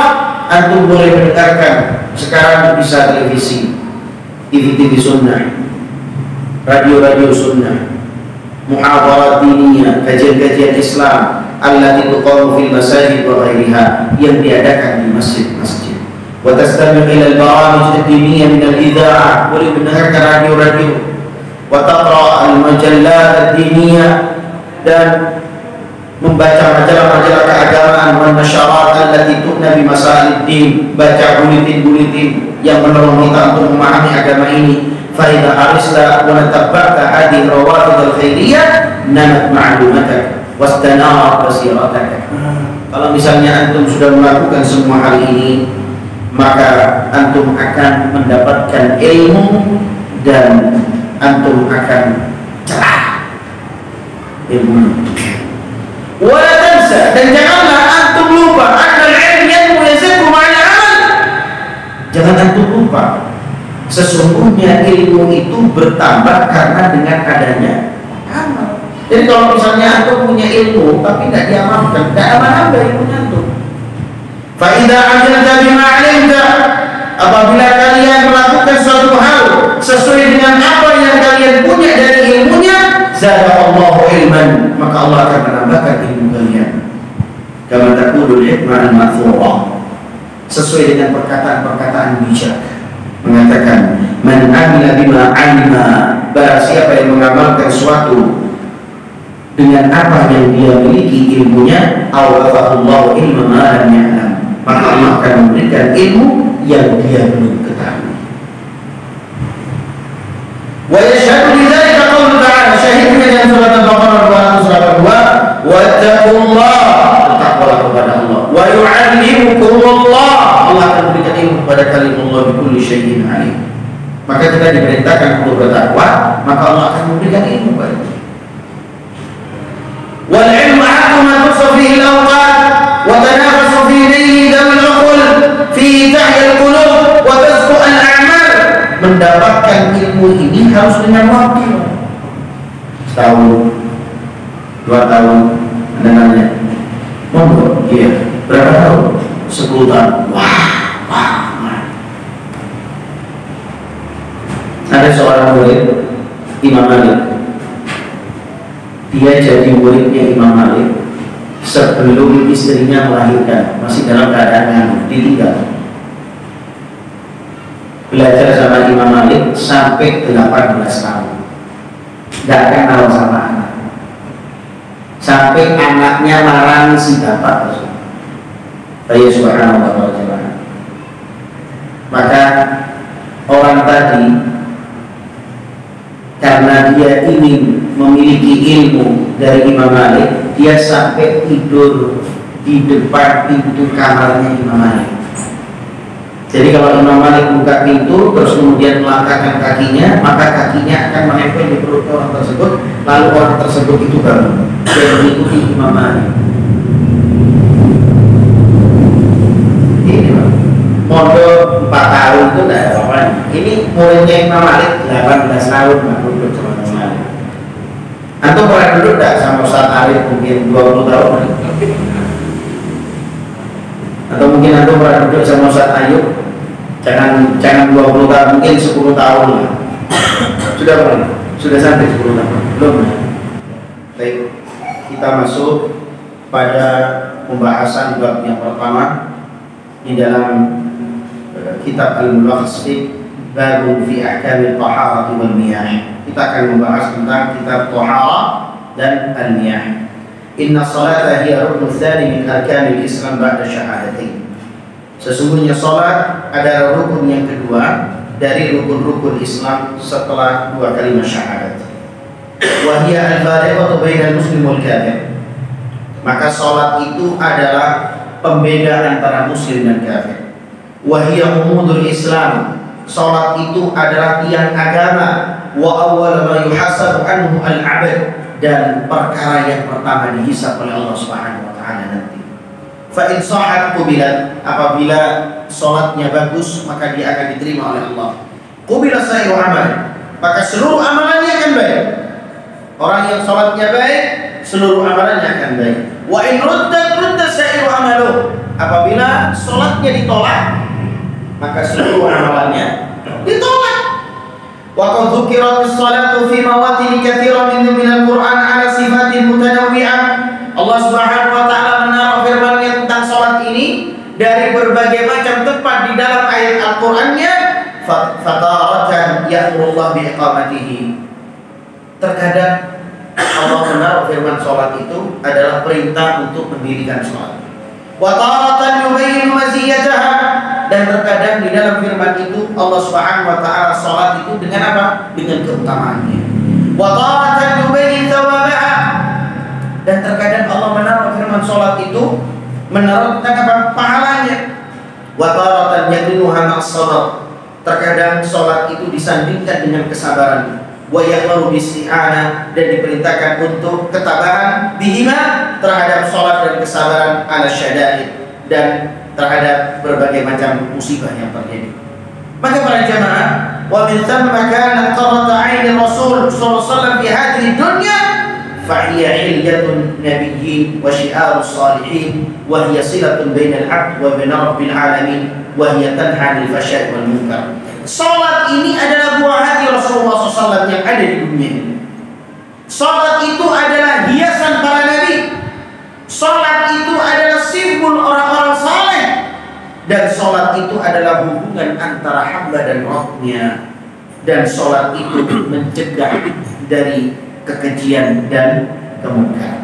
Antum boleh mendengarkan sekarang bisa televisi, TV sunnah, radio sunnah, muhadarat diniyah, kajian-kajian Islam allati tuqamu fil masajid wa ghairiha, yang diadakan di masjid-masjid. Wa tastami' ila al-baramij ad-diniyah min al-idha'ah, boleh mendengarkan radio, wa taqra' al-majallat ad-diniyah, dan membaca majalah-majalah keagamaan, wa nasyarat allati tu'na bi masailid din, baca buletin-buletin yang menolong kita untuk memahami agama ini. Fa idza arista wa tatabata hadhihi rawafid al-khairiyah namat ma'lumatak wastanarat basiratak. Kalau misalnya antum sudah melakukan semua hal ini, maka antum akan mendapatkan ilmu dan antum akan cerah ilmu. Wala tansa, dan janganlah antum lupa annal ilm yanmu yazidku ma'al amal. Jangan antum lupa sesungguhnya ilmu itu bertambah karena dengan adanya amal. Jadi kalau misalnya antum punya ilmu tapi tidak diamalkan, tidak amal-amal ilmunya antum. Fa idza amilta bima 'alimta, apabila kalian melakukan suatu hal sesuai dengan apa yang kalian punya dari ilmunya, zadallahu ilman, maka Allah akan menambahkan ilmu kalian. Kama taqulul hikmah al-mathura, sesuai dengan perkataan-perkataan bijak mengatakan, man amila bima 'alima, barang siapa yang mengamalkan suatu dengan apa yang dia miliki ilmunya, awafahullahu ilma ma lam ya'lam, maka Allah akan memberikan ilmu yang dia belum ketahui. Wa yashhadu lidzalika qaulu ta'ala, syahidnya dalam surat Al-Baqarah 282, wattaqullah, bertakwalah kepada Allah, wa yu'allimukumullah, Allah akan memberikan ilmu kepada kalian, Allah bi kulli syai'in alim. Maka kita diperintahkan untuk bertakwa, maka Allah akan memberikan ilmu kepada kita. Wal ilmu haqqun ma tusafi al-awqat wa tanafasu fi dayhi dawil uqul fi tahyi al-qulub wa tazku al-a'mal. Mendapatkan ilmu ini harus dengan waktu. Setahun, 2 tahun, Anda nanya, monggo, iya, berapa tahun? 10 tahun. Wah. Ada seorang murid Imam Malik, dia jadi muridnya Imam Malik sebelum istrinya melahirkan, masih dalam keadaan ditinggal. Belajar sama Imam Malik sampai 18 tahun, tidak kenal sama anak, sampai anaknya marah si bapak. Ya subhanallah wa ta'ala. Maka orang tadi karena dia ingin memiliki ilmu dari Imam Malik, dia sampai tidur di depan pintu kamarnya Imam Malik. Jadi kalau Imam Malik buka pintu terus kemudian melangkahkan kakinya, maka kakinya akan menempel di perut orang tersebut, lalu orang tersebut itu bangun dan mengikuti Imam Malik. Ini mondok 4 tahun itu tidak ada apa-apa. Ini muridnya Imam Malik 18 tahun duduk sama Imam Malik. Atau pernah duduk tidak sama Ustaz Arif mungkin 20 tahun? Atau mungkin Anda pernah duduk sama Ustaz Ayub? Jangan 20 tahun, mungkin 10 tahun lah. Sudah pernah? Sudah sampai 10 tahun? Belum ya? Baik, kita masuk pada pembahasan bab yang pertama di dalam kitab Al-Mulakhas Babun fi Ahkamil Taharati wal Miyah. Kita akan membahas tentang kitab Taharah dan Al-Miyah. Inna salata hiya ruknu tsani min arkanil Islam ba'da syahadatain. Sesungguhnya salat adalah rukun yang kedua dari rukun-rukun Islam setelah 2 kalimat syahadat. Wa hiya al-fariqatu bainal muslim wal kafir. Maka salat itu adalah pembeda antara muslim dan kafir. Wa hiya umudul Islam. Salat itu adalah tiang agama. Wa awwal ma yuhasabu anhu al-'abd, dan perkara yang pertama dihisab oleh Allah Subhanahu wa taala nanti. Fa in sahhat qubilat, apabila salatnya bagus maka dia akan diterima oleh Allah. Qubila sa'iru amal, maka seluruh amalannya akan baik. Orang yang salatnya baik, seluruh amalannya akan baik. Wa in rudda sa'iru amaluh, apabila salatnya ditolak maka seluruh amalannya ditolak. Wa qad dzukirat as-salatu fi mawatin katsiran min al-Qur'an ala sifatin mutanawwi'ah. Allah Subhanahu wa taala menaruh firman-Nya tentang salat ini dari berbagai macam tempat di dalam ayat Al-Qur'annya. Fataratan ya'murullah bi iqamatihi. Terkadang Allah menaruh firman salat itu adalah perintah untuk mendirikan salat. Wa taratan yubayyinu maziyataha, dan terkadang di dalam firman itu Allah Subhanahu wa taala salat itu dengan apa? Dengan keutamaannya. Wa taratan yubayyin thawabaha, dan terkadang Allah menaruh firman salat itu menaruh tentang apa? Pahalanya. Wa taratan yadnuha ma'as-sabr, terkadang salat itu disandingkan dengan kesabaran. Wa ya'muru bis-i'anah, dan diperintahkan untuk ketabahan bihima, terhadap salat dan kesabaran, ala syada'id, dan terhadap berbagai macam musibah yang terjadi. Maka para jamaah, wa min thamma kanat qarrata 'aini Rasul sallallahu alaihi wasallam fi hadhihi dunya fa hiya 'ilyatun nabiyyin wa syi'arus salihin wa hiya silatun bainal 'abd wa bain rabbil 'alamin wa hiya tanha 'anil fahsya'i wal munkar. Salat ini adalah buah hati Rasulullah SAW yang ada di dunia ini. Salat itu adalah hiasan para nabi. Salat itu adalah simbol orang-orang saleh, dan salat itu adalah hubungan antara hamba dan Rabb-Nya, dan salat itu mencegah dari kekejian dan kemungkaran.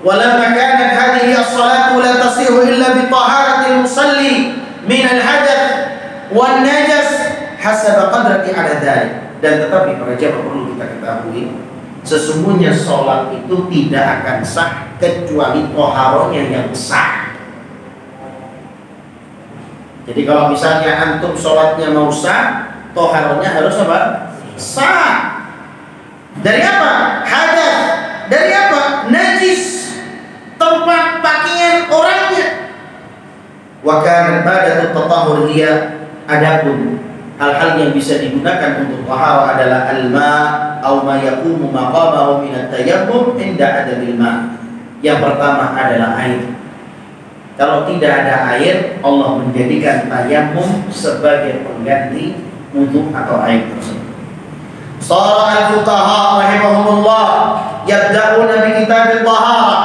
Walamma kanat hadhihi as-salatu la tasihu illa bi taharatil musalli min al-hadath wan najas hasab qadrati ala dhalik. Dan tetapi para jamaah perlu kita ketahui, sesungguhnya sholat itu tidak akan sah kecuali toharohnya yang sah. Jadi kalau misalnya antum sholatnya mau sah, toharohnya harus apa? Sah. Dari apa? Hadas. Dari apa? Najis. Tempat pakaian orangnya. Wa kana badatu tatahhur hiya, adapun hal-hal yang bisa digunakan untuk taharah adalah al-ma atau ma yaqumu maqamahu min at-tayammum inda adamil ma. Yang pertama adalah air. Kalau tidak ada air, Allah menjadikan tayammum sebagai pengganti wudu atau air tersebut. Shara al-fuqaha rahimahumullah yabda'una bi kitab at-taharah.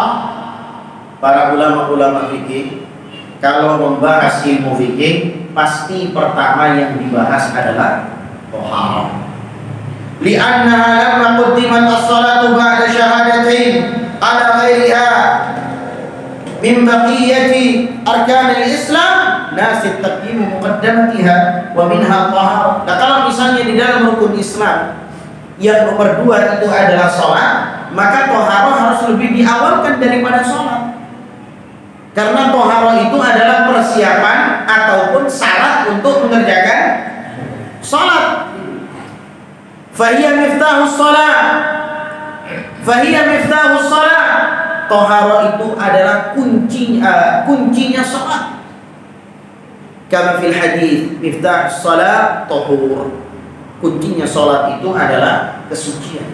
Para ulama-ulama fikih kalau membahas ilmu fikih, pasti pertama yang dibahas adalah taharah. Li'annaha lamma quddimat as-salatu ba'da syahadatain ala ghairiha min baqiyati arkan al-Islam nasib taqdimu muqaddamatiha wa minha taharah. Nah, kalau misalnya di dalam rukun Islam yang nomor 2 itu adalah sholat, maka toharoh harus lebih diawalkan daripada sholat. Karena toharoh itu adalah persiapan ataupun syarat untuk mengerjakan sholat. Fahiyya miftahus sholat, fahiyya miftahus sholat. Toharoh itu adalah kuncinya sholat. Kama fil hadis, miftahus sholat tohur. Kuncinya sholat itu adalah kesucian.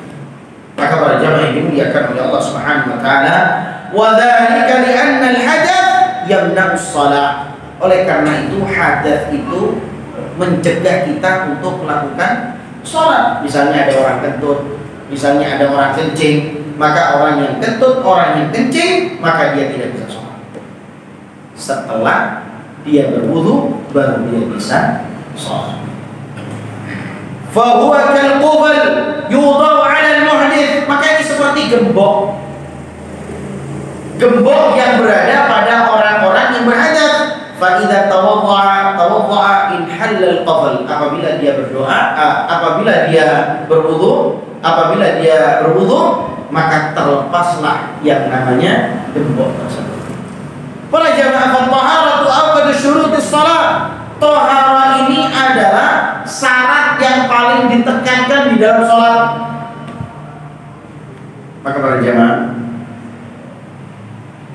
Maka para jamaah ini dimuliakan oleh Allah Subhanahu wa taala, wa dzalika li anna al-hadath yamna'u shalah. Oleh karena itu hadas itu mencegah kita untuk melakukan sholat. Misalnya ada orang kentut, misalnya ada orang kencing, maka orang yang kentut, orang yang kencing, maka dia tidak bisa sholat. Setelah dia berwudu baru dia bisa sholat. Fahuwa kalqubal yudau 'ala al-muhdits. Maka ini seperti gembok. Gembok yang berada pada orang-orang yang berhadas. Fa idza tawadda'a in halal qabl. Apabila dia berdoa, apabila dia berwudu, maka terlepaslah yang namanya gembok tersebut. Para jamaah, taharatu awwal syurutis shalah. Tohara ini adalah syarat yang paling ditekankan di dalam sholat. Maka para jamaah,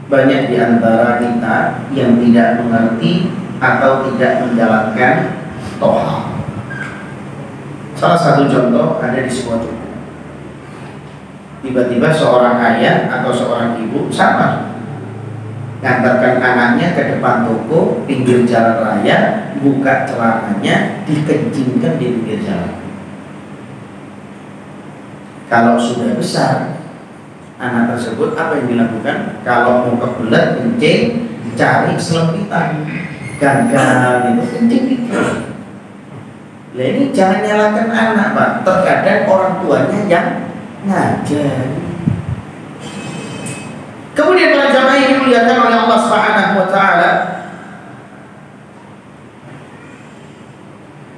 banyak di antara kita yang tidak mengerti atau tidak menjalankan tohara. Salah satu contoh ada di sebuah toko. Tiba-tiba seorang ayah atau seorang ibu sama ngantarkan anaknya ke depan toko pinggir jalan raya, buka celananya, dikencingkan di pinggir jalan. Kalau sudah besar anak tersebut, apa yang dilakukan? Kalau mau kebelet kencing, cari selempitan, gagal gitu, kencing dikit. Nah ini jangan nyalakan anak, Pak. Terkadang orang tuanya yang ngajar. Kemudian para jamaah ini dimuliakan oleh Allah Subhanahu wa taala.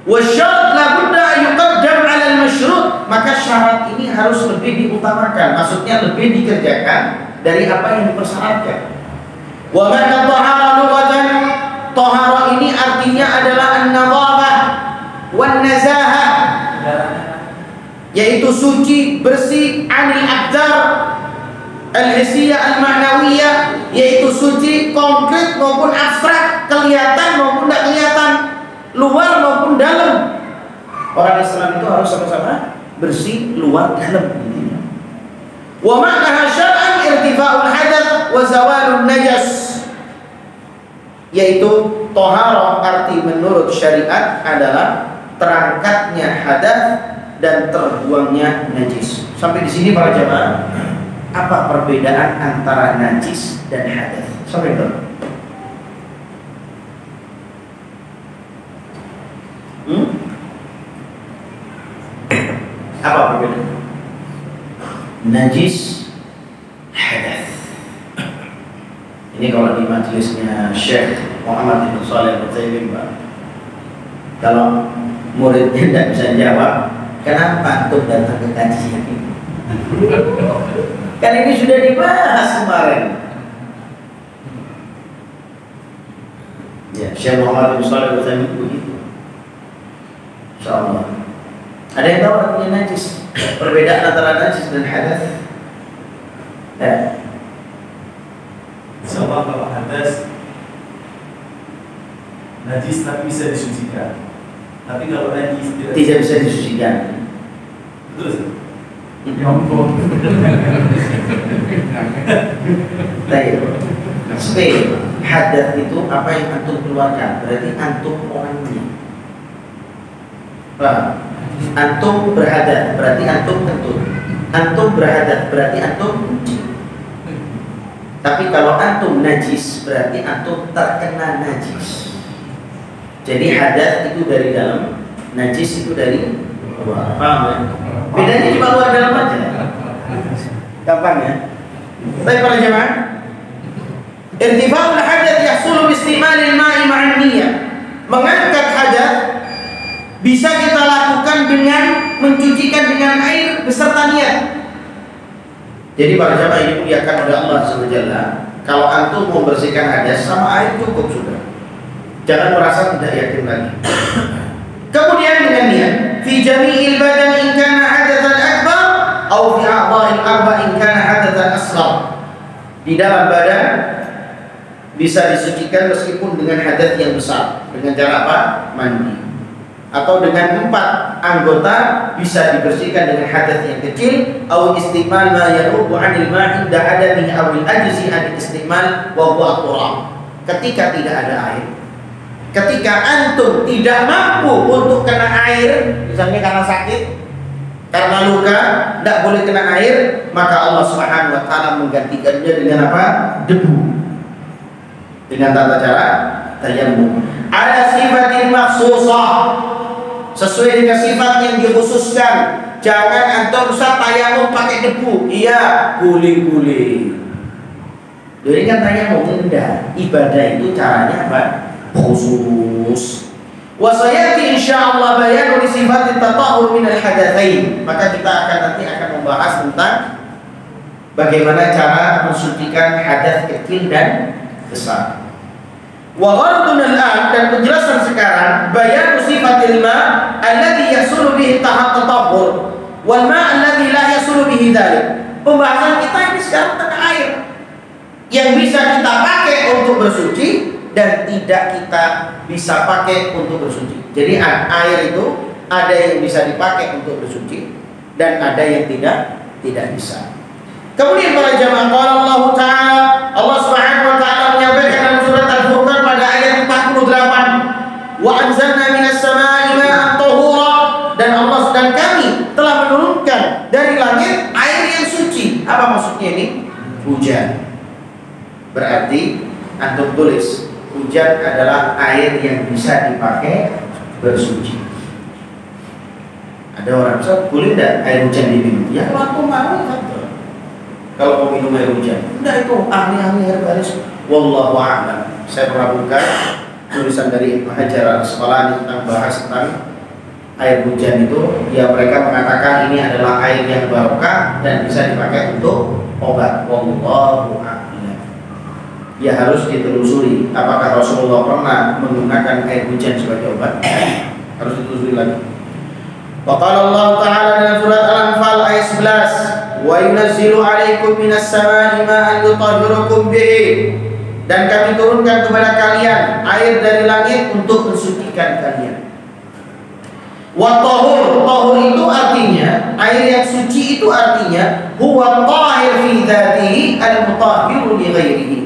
Wa syarat la budda yuqaddam 'ala al-masyrut. Maka syarat ini harus lebih diutamakan, maksudnya lebih dikerjakan dari apa yang dipersyaratkan. Wa ma'na tahara lughatan, tahara ini artinya adalah an-nadhafah wan nazahah, yaitu suci, bersih, anil aqdar al-hissiyah al-ma'nawiyah, yaitu suci konkret maupun abstrak, kelihatan maupun tidak kelihatan, luar maupun dalam. Orang Islam itu harus sama-sama bersih luar dalam. Wa ma'naha syar'an irtifa'ul hadath wa zawalun najas, yaitu tohara arti menurut syariat adalah terangkatnya hadath dan terbuangnya najis. Sampai di sini para jamaah, apa perbedaan antara najis dan hadas? Sampai itu. Apa perbedaan? Najis, hadas. Ini kalau di majelisnya Syekh Muhammad bin Shalih Al-Utsaimin, Pak. Kalau muridnya tidak bisa jawab, kenapa antum datang ke kajian ini? Kan ini sudah dibahas kemarin. Ya, Syekh Muhammad bin Shalih Al-Utsaimin begitu. Insyaallah. Ada yang tahu artinya najis? Perbedaan antara najis dan hadas? Ya. Insyaallah kalau hadas najis tapi bisa disucikan. Tapi kalau najis tidak bisa disucikan. Betul sih. Ya ampun. Baik. Sebab hadas itu apa yang antum keluarkan, berarti antum orangnya. Pak, antum berhadas berarti antum kentut. Antum berhadas berarti antum kencing. Tapi kalau antum najis berarti antum terkena najis. Jadi hadas itu dari dalam, najis itu dari luar. Paham ya? Bedanya cuma luar dalam aja. Gampang ya? Baik para jemaah. Irtifa'ul hadath yahsulu bi istimalil ma'i ma'an niyyah. Mengangkat hadas bisa kita lakukan dilakukan dengan mencucikan dengan air beserta niat. Jadi para jamaah ini dimuliakan oleh Allah SWT. Kalau antum mau bersihkan hadas sama air cukup sudah. Jangan merasa tidak yakin lagi. Kemudian dengan niat fi jami'il badan in kana hadatsan akbar atau fi a'dha'il arba' in kana hadatsan asghar. Di dalam badan bisa disucikan meskipun dengan hadas yang besar. Dengan cara apa? Mandi. Atau dengan 4 anggota bisa dibersihkan dengan hadas yang kecil. Atau istimal ma yarubu 'anil ma'i inda adamihi aw al-ajzi 'an istimal wa huwa turab. Ketika tidak ada air, ketika antum tidak mampu untuk kena air, misalnya karena sakit, karena luka, tidak boleh kena air, maka Allah Subhanahu wa taala menggantikannya dengan apa? Debu. Dengan tata cara tayammum. Ala sifatin makhsusah. Sesuai dengan sifat yang dikhususkan. Jangan antum tayamum pakai debu. Iya, guling-guling. Jadi kan tayamum enggak. Ibadah itu caranya apa? Khusus. Wa sayati insyaallah bayan li sifat at-tatahhur min al-hadatsain. Maka kita nanti akan membahas tentang bagaimana cara mensucikan hadas kecil dan besar. Wa gharadun al-an, dan penjelasan sekarang bayan sifatil ma alladhi yasulu bihi at-tatahhur wal ma alladhi la yasulu bihi dzalik. Pembahasan kita ini sekarang tentang air yang bisa kita pakai untuk bersuci dan tidak kita bisa pakai untuk bersuci. Jadi air itu ada yang bisa dipakai untuk bersuci dan ada yang tidak bisa. Kemudian para jamaah, Allah Ta'ala, Allah Subhanahu wa taala menyampaikan dalam surat Al-Furqan pada ayat 48, wa anzalna minas samaa'i ma'an tahura, dan Allah dan kami telah menurunkan dari langit air yang suci. Apa maksudnya ini? Hujan. Berarti antum tulis, hujan adalah air yang bisa dipakai bersuci. Ada orang bilang, boleh tidak air hujan diminum? Ya kalau antum mau, kalau mau minum air hujan, enggak, itu ahli-ahli herbalis. Wallahu a'lam. Saya pernah buka tulisan dari Ibnu Hajar Al-Asqalani tentang bahas tentang air hujan itu. Ya mereka mengatakan ini adalah air yang barokah dan bisa dipakai untuk obat. Wallahu a'lam. Ya harus ditelusuri apakah Rasulullah pernah menggunakan air hujan sebagai obat. Harus ditelusuri lagi. Wa qala Allah Ta'ala dalam surat Al-Anfal ayat 11, wa yunazzilu 'alaikum minas samaa'i ma'an yutahhirukum bihi, dan kami turunkan kepada kalian air dari langit untuk mensucikan kalian. Wa tahur itu artinya air yang suci, itu artinya huwa tahir fi dzatihi al-mutahhiru li ghairihi.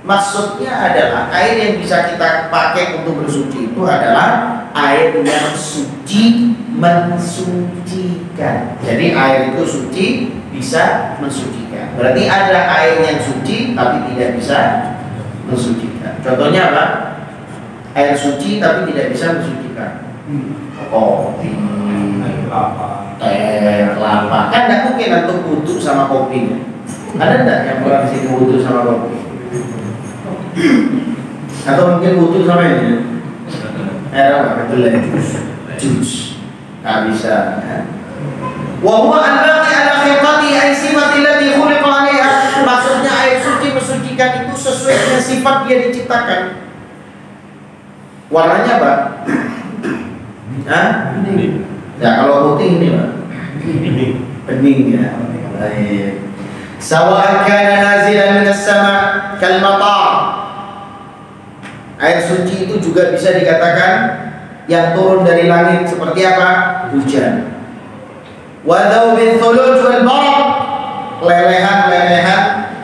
Maksudnya adalah air yang bisa kita pakai untuk bersuci itu adalah air yang suci mensucikan. Jadi air itu suci bisa mensucikan. Berarti ada air yang suci tapi tidak bisa mensucikan. Contohnya apa? Air suci tapi tidak bisa mensucikan. Kopi, teh, kelapa. Kan tidak mungkin untuk wudu sama kopinya. Ada tidak yang pernah di sini wudu sama kopi? Atau mungkin wudu sama ini? Apa? Betul, jus. Nggak bisa. Wa huwa al-baqi ala khilqati ay sifati allati khuliqa 'alaiha. Maksudnya air suci mensucikan itu sesuai dengan sifat dia diciptakan. Warnanya apa? Hah? Ya kalau putih ini Pak. Bening ya. Baik. Sawa'an kana nazilan minas sama' kal matar. Air suci itu juga bisa dikatakan yang turun dari langit seperti apa? Hujan. Wa dhawbil thuluj wal barad, lelehan-lelehan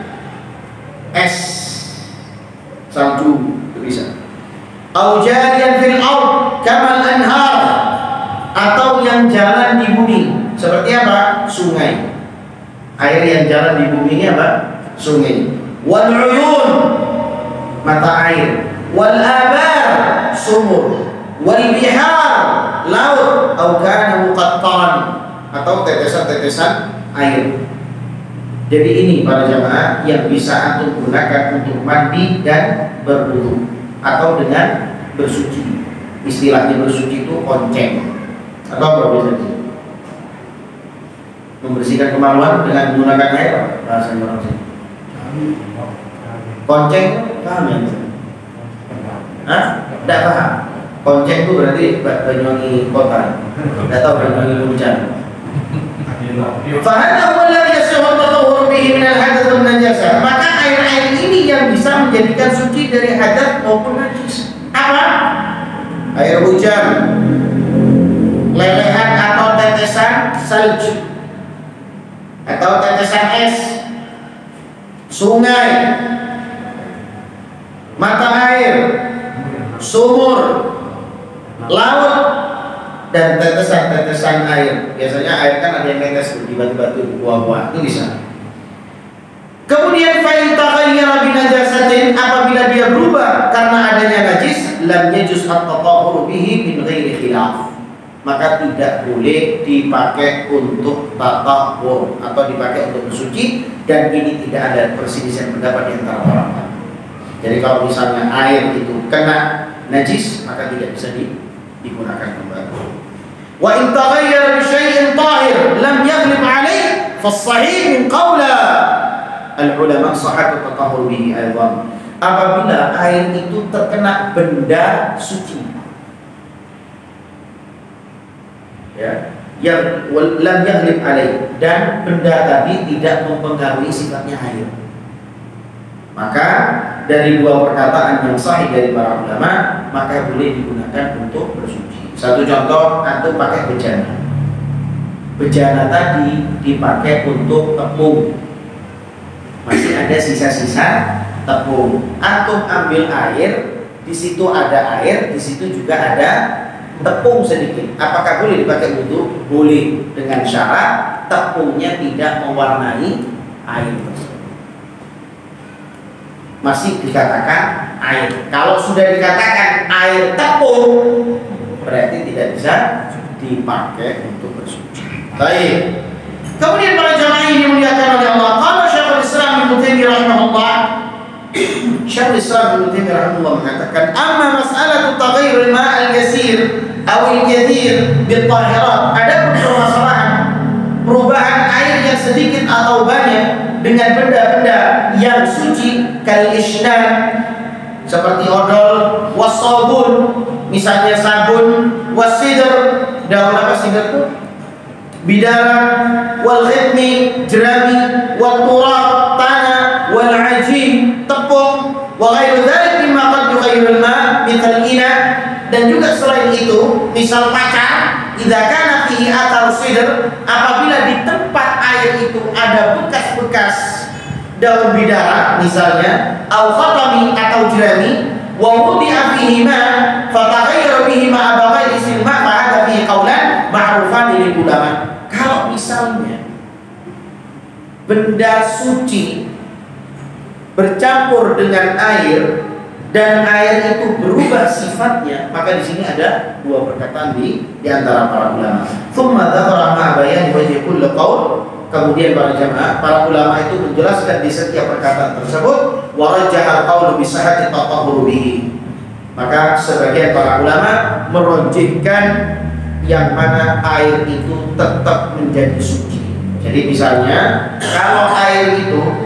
es, salju itu bisa. Au jariyan fil ard kamal anhar, atau yang jalan di bumi seperti apa? Sungai. Air yang jalan di bumi ini apa? Sungai. Wal uyun, mata air. Wal abar, sumur. Wal bihar, laut. Atau kana muqattaran, atau tetesan-tetesan air. Jadi ini para jamaah yang bisa antum gunakan untuk mandi dan berwudu atau dengan bersuci. Istilahnya bersuci itu konceng. Atau apa bisa membersihkan kemaluan dengan menggunakan air apa? Bahasa orang sini. Konceng paham ya? Hah? Tidak paham. Konceng itu berarti Banyuwangi kota. Tidak tahu Banyuwangi hujan. Fahada huwa yasihhu at-tatahhur bihi min al-hadath wan najasah. Maka air-air ini yang bisa menjadikan suci dari hadas maupun najis. Apa? Air hujan, lelehan atau tetesan salju, atau tetesan es, sungai, mata air, sumur, laut, dan tetesan-tetesan air. Biasanya air kan ada yang netes di batu-batu, buah-buah, itu bisa. Kemudian fa'in taghayyara bi najasatin, apabila dia berubah karena adanya najis, lam yajuz at-tatahhur bihi min ghairi khilaf. Maka tidak boleh dipakai untuk tatahhur atau dipakai untuk bersuci, dan ini tidak ada perselisihan pendapat di antara ulama. Jadi kalau misalnya air itu kena najis, maka tidak bisa digunakan kembali. Wa in taghayyara bi syai'in tahir lam yaghlib 'alayh fa as-sahih min qawla al-ulama sahhat at-tatahhur bihi aidan. Apabila air itu terkena benda suci, ya, yang lam yaghlib 'alayh, dan benda tadi tidak mempengaruhi sifatnya air, maka dari dua perkataan yang sahih dari para ulama, maka boleh digunakan untuk bersuci. Satu contoh, antum pakai bejana. Bejana tadi dipakai untuk tepung, masih ada sisa-sisa tepung. Antum ambil air, di situ ada air, di situ juga ada tepung sedikit. Apakah boleh dipakai wudhu? Boleh, dengan syarat tepungnya tidak mewarnai air tersebut. Masih dikatakan air. Kalau sudah dikatakan air tepung, berarti tidak bisa dipakai untuk bersuci. Baik. Kemudian para jamaah ini dimuliakan oleh Allah. Kalau Syekhul Islam Ibnu Taimiyah rahimahullah, Syekhul Islam Ibnu Taimiyah rahimahullah mengatakan, "Amma mas'alatu taghayyur al-ma' al-yasir aw al-kathir bil-tahirat." Ada permasalahan perubahan air yang sedikit atau banyak dengan benda-benda yang suci, kal-ishnan, seperti odol, was-sabun, misalnya sabun, was-sidr, daun apa sidr itu? Bidara, wal khitmi, jerami, wal turab, tanah, wal ajin, tepung, wa ghairu dzalik mimma qad yughayyirul ma' mithal ina, dan juga selain itu, misal pacar, idza kana fihi athar sidr, apabila di tempat air itu ada bekas-bekas daun bidara misalnya, au khatami atau jerami, wa wudi'a fihi ma fataghayyara bihi ma abagha isim ma fa hadha fihi qaulan ma'rufan lil ulama. Kalau misalnya benda suci bercampur dengan air dan air itu berubah sifatnya, maka di sini ada dua perkataan di antara para ulama. Tsumma dzakara ma bayan wajhi kulli qaul. Kemudian para jamaah, para ulama itu menjelaskan di setiap perkataan tersebut, wa rajjaha qaulu bi sihhati tatahhur bihi. Maka sebagian para ulama merojihkan yang mana air itu tetap menjadi suci. Jadi misalnya kalau air itu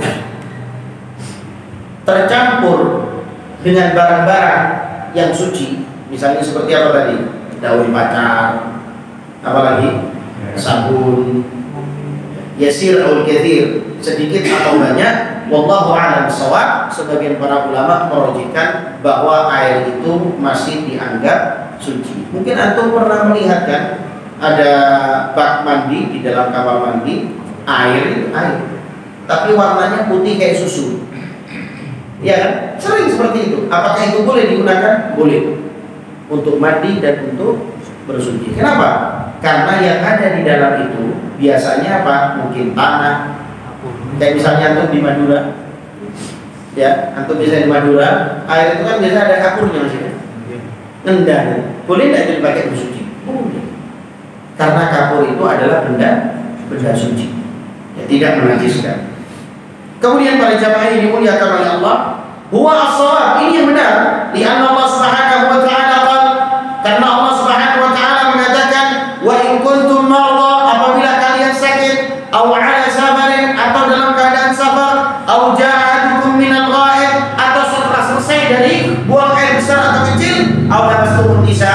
tercampur dengan barang-barang yang suci, misalnya seperti apa tadi? Daun pacar, apalagi sabun, yasir atau kathir, sedikit atau banyak, wallahu a'lam bishawab. Sebagian para ulama merojihkan bahwa air itu masih dianggap suci. Mungkin antum pernah melihat kan, ada bak mandi di dalam kamar mandi, air, tapi warnanya putih kayak susu. Ya kan? Sering seperti itu. Apakah itu boleh digunakan? Boleh. Untuk mandi dan untuk bersuci. Kenapa? Karena yang ada di dalam itu biasanya apa? Mungkin tanah. Kayak misalnya antum di Madura. Ya, antum bisa di Madura, air itu kan biasa ada kapurnya masih kan? Ngendah. Boleh tidak itu dipakai bersuci? Boleh. Karena kapur itu adalah benda suci. Ya, tidak menajiskan. Kemudian para jamaah ini dimuliakan oleh Allah, huwa as-shawab, ini yang benar. Lianna Allah Subhanahu wa ta'ala qala, karena Allah Subhanahu wa ta'ala mengatakan, wa buang air besar atau kecil, aw lamastumun nisa,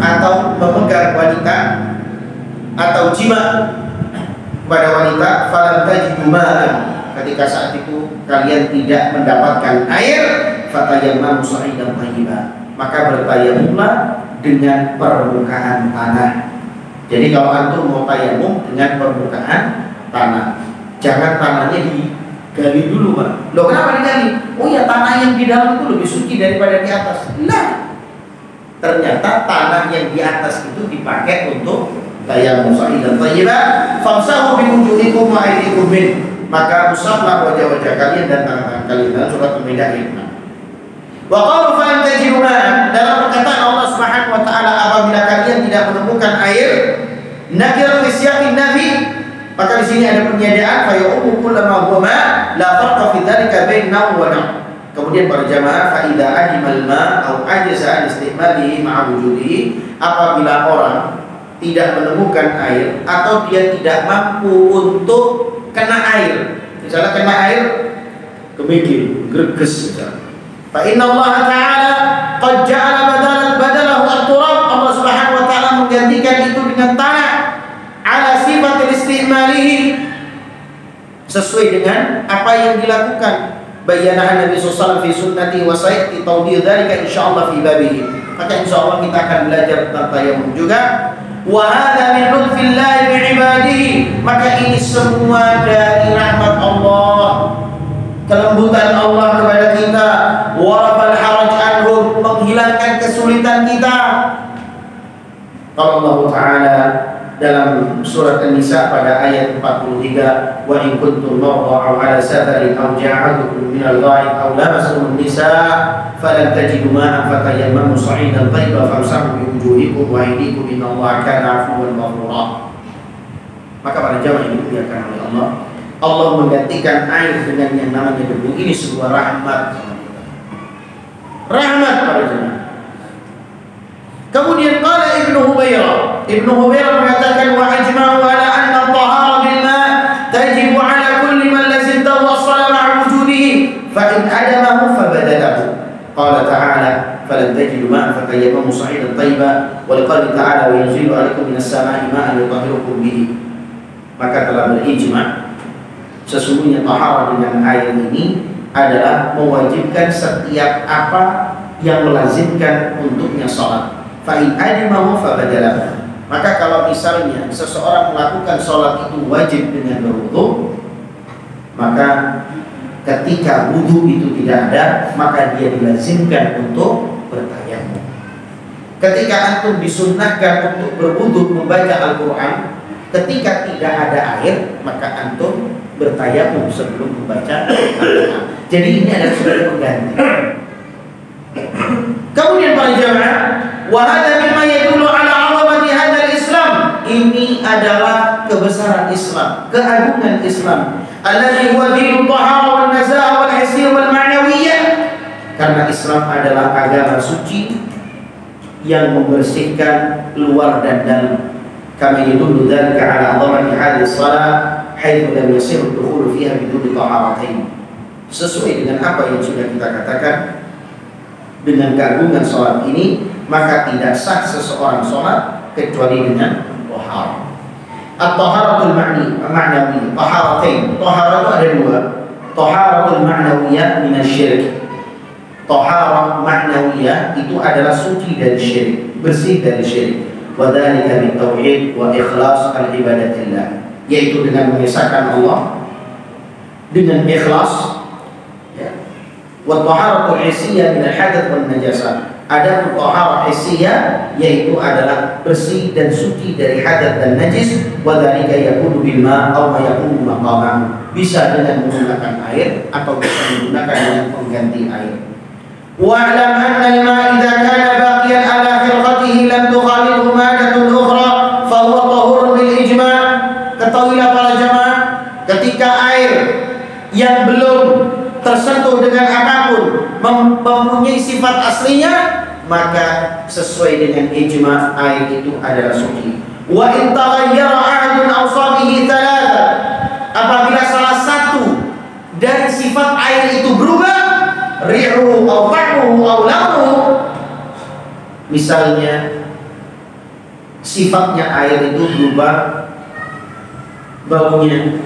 atau memegang wanita atau jima kepada wanita, falam tajidu ma'an, ketika saat itu kalian tidak mendapatkan air, fatayammamu sa'idan thayyiban, maka bertayamumlah dengan permukaan tanah. Jadi kalau antum mau tayamum dengan permukaan tanah, jangan tanahnya digali dulu, Pak. Loh, kenapa digali? Oh ya, tanah yang di dalam itu lebih suci daripada di atas. Nah, ternyata tanah yang di atas itu dipakai untuk tayamum sa'idan thayyiban. Famsahu bi wujuhikum wa aydikum min, maka usaplah wajah-wajah kalian dan tangan-tangan kalian. Dalam surat Al-Maidah ayat 6. Wa qalu fa lam tajidu ma'an, dalam perkataan Allah Subhanahu wa taala, apabila kalian tidak menemukan air, nakir fi siyaqin nafi, maka di sini ada peniadaan, fa ya'umu kullama huwa ma la farqa fi dzalika baina wa na. Kemudian para jamaah, fa idza adimal ma au ajza an istimalihi ma'a wujudihi, apabila orang tidak menemukan air atau dia tidak mampu untuk kena air, misalnya kena air kemikir, greges misalnya, fa inna Allah Ta'ala qad ja'ala badalahu at-turab, Allah Subhanahu wa taala menggantikan itu dengan tanah, ala sifat istimalihi, sesuai dengan apa yang dilakukan. Bayanahan Nabi sallallahu alaihi wasallam fi sunnati wa sayati tawdih dzalika insyaallah fi babihi. Maka insyaallah kita akan belajar tentang tayamum juga. Wa hadza min lutfillah bi ibadihi, maka ini semua dari rahmat Allah, kelembutan Allah kepada kita. Wa rafal haraj anhum, menghilangkan kesulitan kita. Allah Ta'ala dalam surat An-Nisa pada ayat 43, wa in kuntum marda aw ala safarin aw ja'adukum min al-gha'id aw lamastum an-nisaa falam tajidu ma'an fatayammamu sa'idan thayyiban famsahu bi wujuhikum wa aydikum innallaha kana 'afuwan ghafura. Maka para jamaah ini dimuliakan oleh Allah, Allah menggantikan air dengan yang namanya debu. Ini sebuah rahmat, rahmat para jamaah. Kemudian qala Ibnu Hubairah mengatakan, wa ajma'u ala anna at-tahara bil ma' tajibu ala kulli man lazimtahu as-salama ma'a wujudihi fa in adamahu fa badalahu. Qala ta'ala falam tajidu ma'an fatayammamu sa'idan thayyiban, wa liqala ta'ala wa yunzilu 'alaikum minas sama'i ma'an yutahhirukum bihi. Maka telah berijma' sesungguhnya taharah dengan air ini adalah mewajibkan setiap apa yang melazimkan untuknya salat. Fa in adimahu fa badalahu. Maka kalau misalnya seseorang melakukan sholat itu wajib dengan berwudu, maka ketika wudu itu tidak ada, maka dia dilazimkan untuk bertayamum. Ketika antum disunnahkan untuk berwudu membaca Al-Quran, ketika tidak ada air, maka antum bertayamum sebelum membaca Al-Quran. Jadi ini adalah sebagai pengganti. Kemudian para jamaah, wa hadza mimma yadullu ala 'azamati hadzal Islam. Ini adalah kebesaran Islam, keagungan Islam. Alladzi huwa dinul tahara wan nazaah wal hisiyah wal ma'nawiyyah. Karena Islam adalah agama suci yang membersihkan luar dan dalam. Kama yadullu dzalika ala 'azamati hadzal shalah haitsu lam yasir ad-dukhul fiha bidun taharatain. Sesuai dengan apa yang sudah kita katakan, dengan keagungan sholat ini, maka tidak sah seseorang sholat kecuali dengan taharah. At-taharatul ma'nawi, taharatain. Taharah itu ada dua. Taharatul ma'nawiyah minasyirik. Taharah ma'nawiyah itu adalah suci dari syirik, bersih dari syirik. Wa dzalika bitauhid wa ikhlas al-ibadatillah, yaitu dengan mengesahkan Allah dengan ikhlas. Wa taharatul hissiyah min al-hadath wan najasah. Ada taharah hissiyah, yaitu adalah bersih dan suci dari hadat dan najis. Wa dzalika yakunu bil ma' aw ma yakunu maqaman, bisa dengan menggunakan air atau bisa menggunakan dengan pengganti air. Wa alam anna al-ma' idza kana baqiyan ala khilqatihi lam tukhalidhu madatun ukhra fa huwa tahurun bil ijma'. Ketahuilah para jamaah, ketika air yang belum tersentuh dengan apapun mempunyai sifat aslinya, maka sesuai dengan ijma' air itu adalah suci. Wa in taghayyara ahadun awsafihi thalatha, apabila salah satu dari sifat air itu berubah, ri'uhu aw ta'muhu aw launuhu, misalnya sifatnya air itu berubah baunya,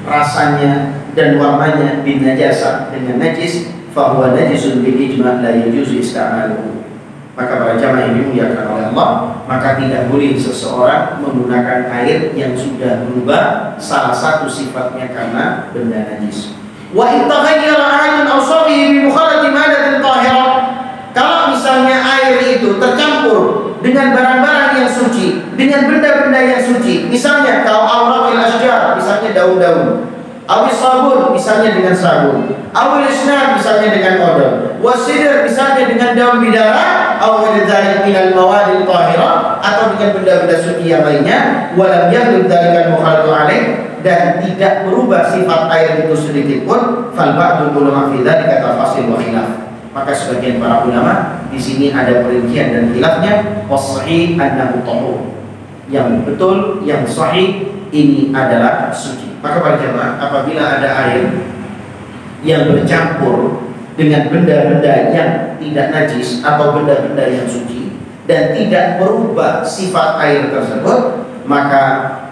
rasanya dan warnanya bin najasa dengan najis, fahuwa najisun bil ijma' la yajuzu ista'maluhu. Maka para jamaah ini dimuliakan oleh Allah, maka tidak boleh seseorang menggunakan air yang sudah berubah salah satu sifatnya karena benda najis. Wa in taghayyara ahadun awsafihi bi mukhalati madatin tahirah. Kalau misalnya air itu tercampur dengan barang-barang yang suci, dengan benda-benda yang suci, misalnya kalau awraqil asjar, misalnya daun-daun, awis sabun, misalnya dengan sabun, awil isnan, misalnya dengan odol, wasidr, misalnya dengan daun bidara, awil dzalik minal mawadil tahirah, atau dengan benda-benda suci yang lainnya, walam yadul dzalikan mukhalatu alaih, dan tidak berubah sifat air itu sedikit pun, fal ba'dul ulama fi dzalika tafasil wa khilaf. Maka sebagian para ulama di sini ada perincian dan khilafnya. Was-shahih annahu tahur. Yang betul, yang sahih, ini adalah suci. Maka para jemaah, apabila ada air yang bercampur dengan benda-benda yang tidak najis atau benda-benda yang suci dan tidak berubah sifat air tersebut, maka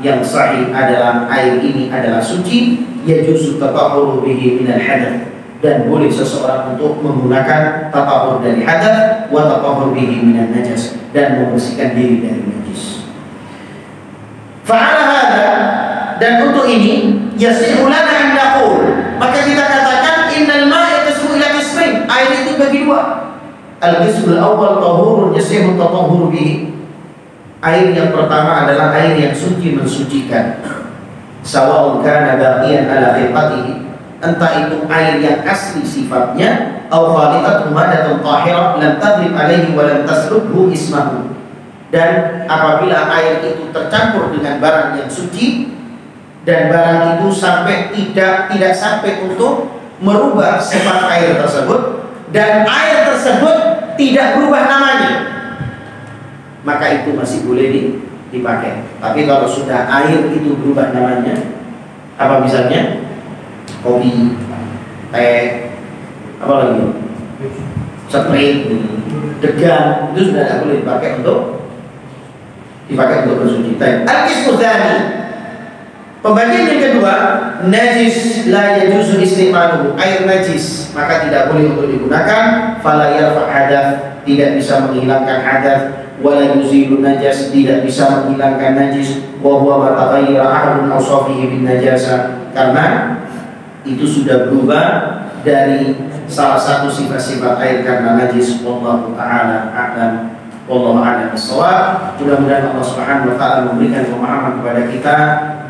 yang sahih adalah air ini adalah suci, yajuzu tatahhuru bihi minal hadath, dan boleh seseorang untuk menggunakan tatahhur dari hadath wa tatahhur bihi minan najas, dan membersihkan diri dari najis. Fa'ala hadza, dan untuk ini yasihu lana an naqul, maka kita katakan innal ma'a yasmu ila qismain, air itu bagi dua. Al-qismul awwal tahurun yasihu tatahhur bihi. Air yang pertama adalah air yang suci mensucikan. Sawa'un kana baqiyan ala khilqatihi, entah itu air yang asli sifatnya, atau khalitatun madatun tahirah lam tadrib alaihi wa lam taslubhu ismahu. Dan apabila air itu tercampur dengan barang yang suci dan barang itu sampai tidak sampai untuk merubah sifat air tersebut, dan air tersebut tidak berubah namanya, maka itu masih boleh dipakai. Tapi kalau sudah air itu berubah namanya, apa misalnya kopi, teh, apa lagi, spray, degan, itu sudah tidak boleh dipakai untuk bersuci. Al-qismu tsani, pembagian yang kedua, najis la yajuzu istimaluhu, air najis maka tidak boleh untuk digunakan. Fala yarfa hadath, tidak bisa menghilangkan hadath, wala yuzilu najas, tidak bisa menghilangkan najis, wa huwa ma taghayyara ahadun awsafihi bin najasa, karena itu sudah berubah dari salah satu sifat-sifat air karena najis. Wallahu ta'ala a'lam, wallahu a'lam bissawab. Mudah-mudahan Allah Subhanahu wa ta'ala memberikan pemahaman kepada kita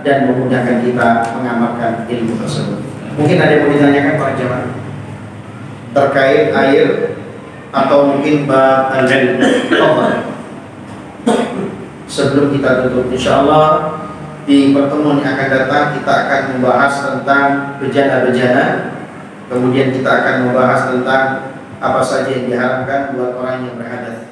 dan memudahkan kita mengamalkan ilmu tersebut. Mungkin ada yang mau ditanyakan para jemaah terkait air atau mungkin bab al-ilm. Sebelum kita tutup, insyaallah di pertemuan yang akan datang kita akan membahas tentang bejana-bejana. Kemudian kita akan membahas tentang apa saja yang diharamkan buat orang yang berhadas.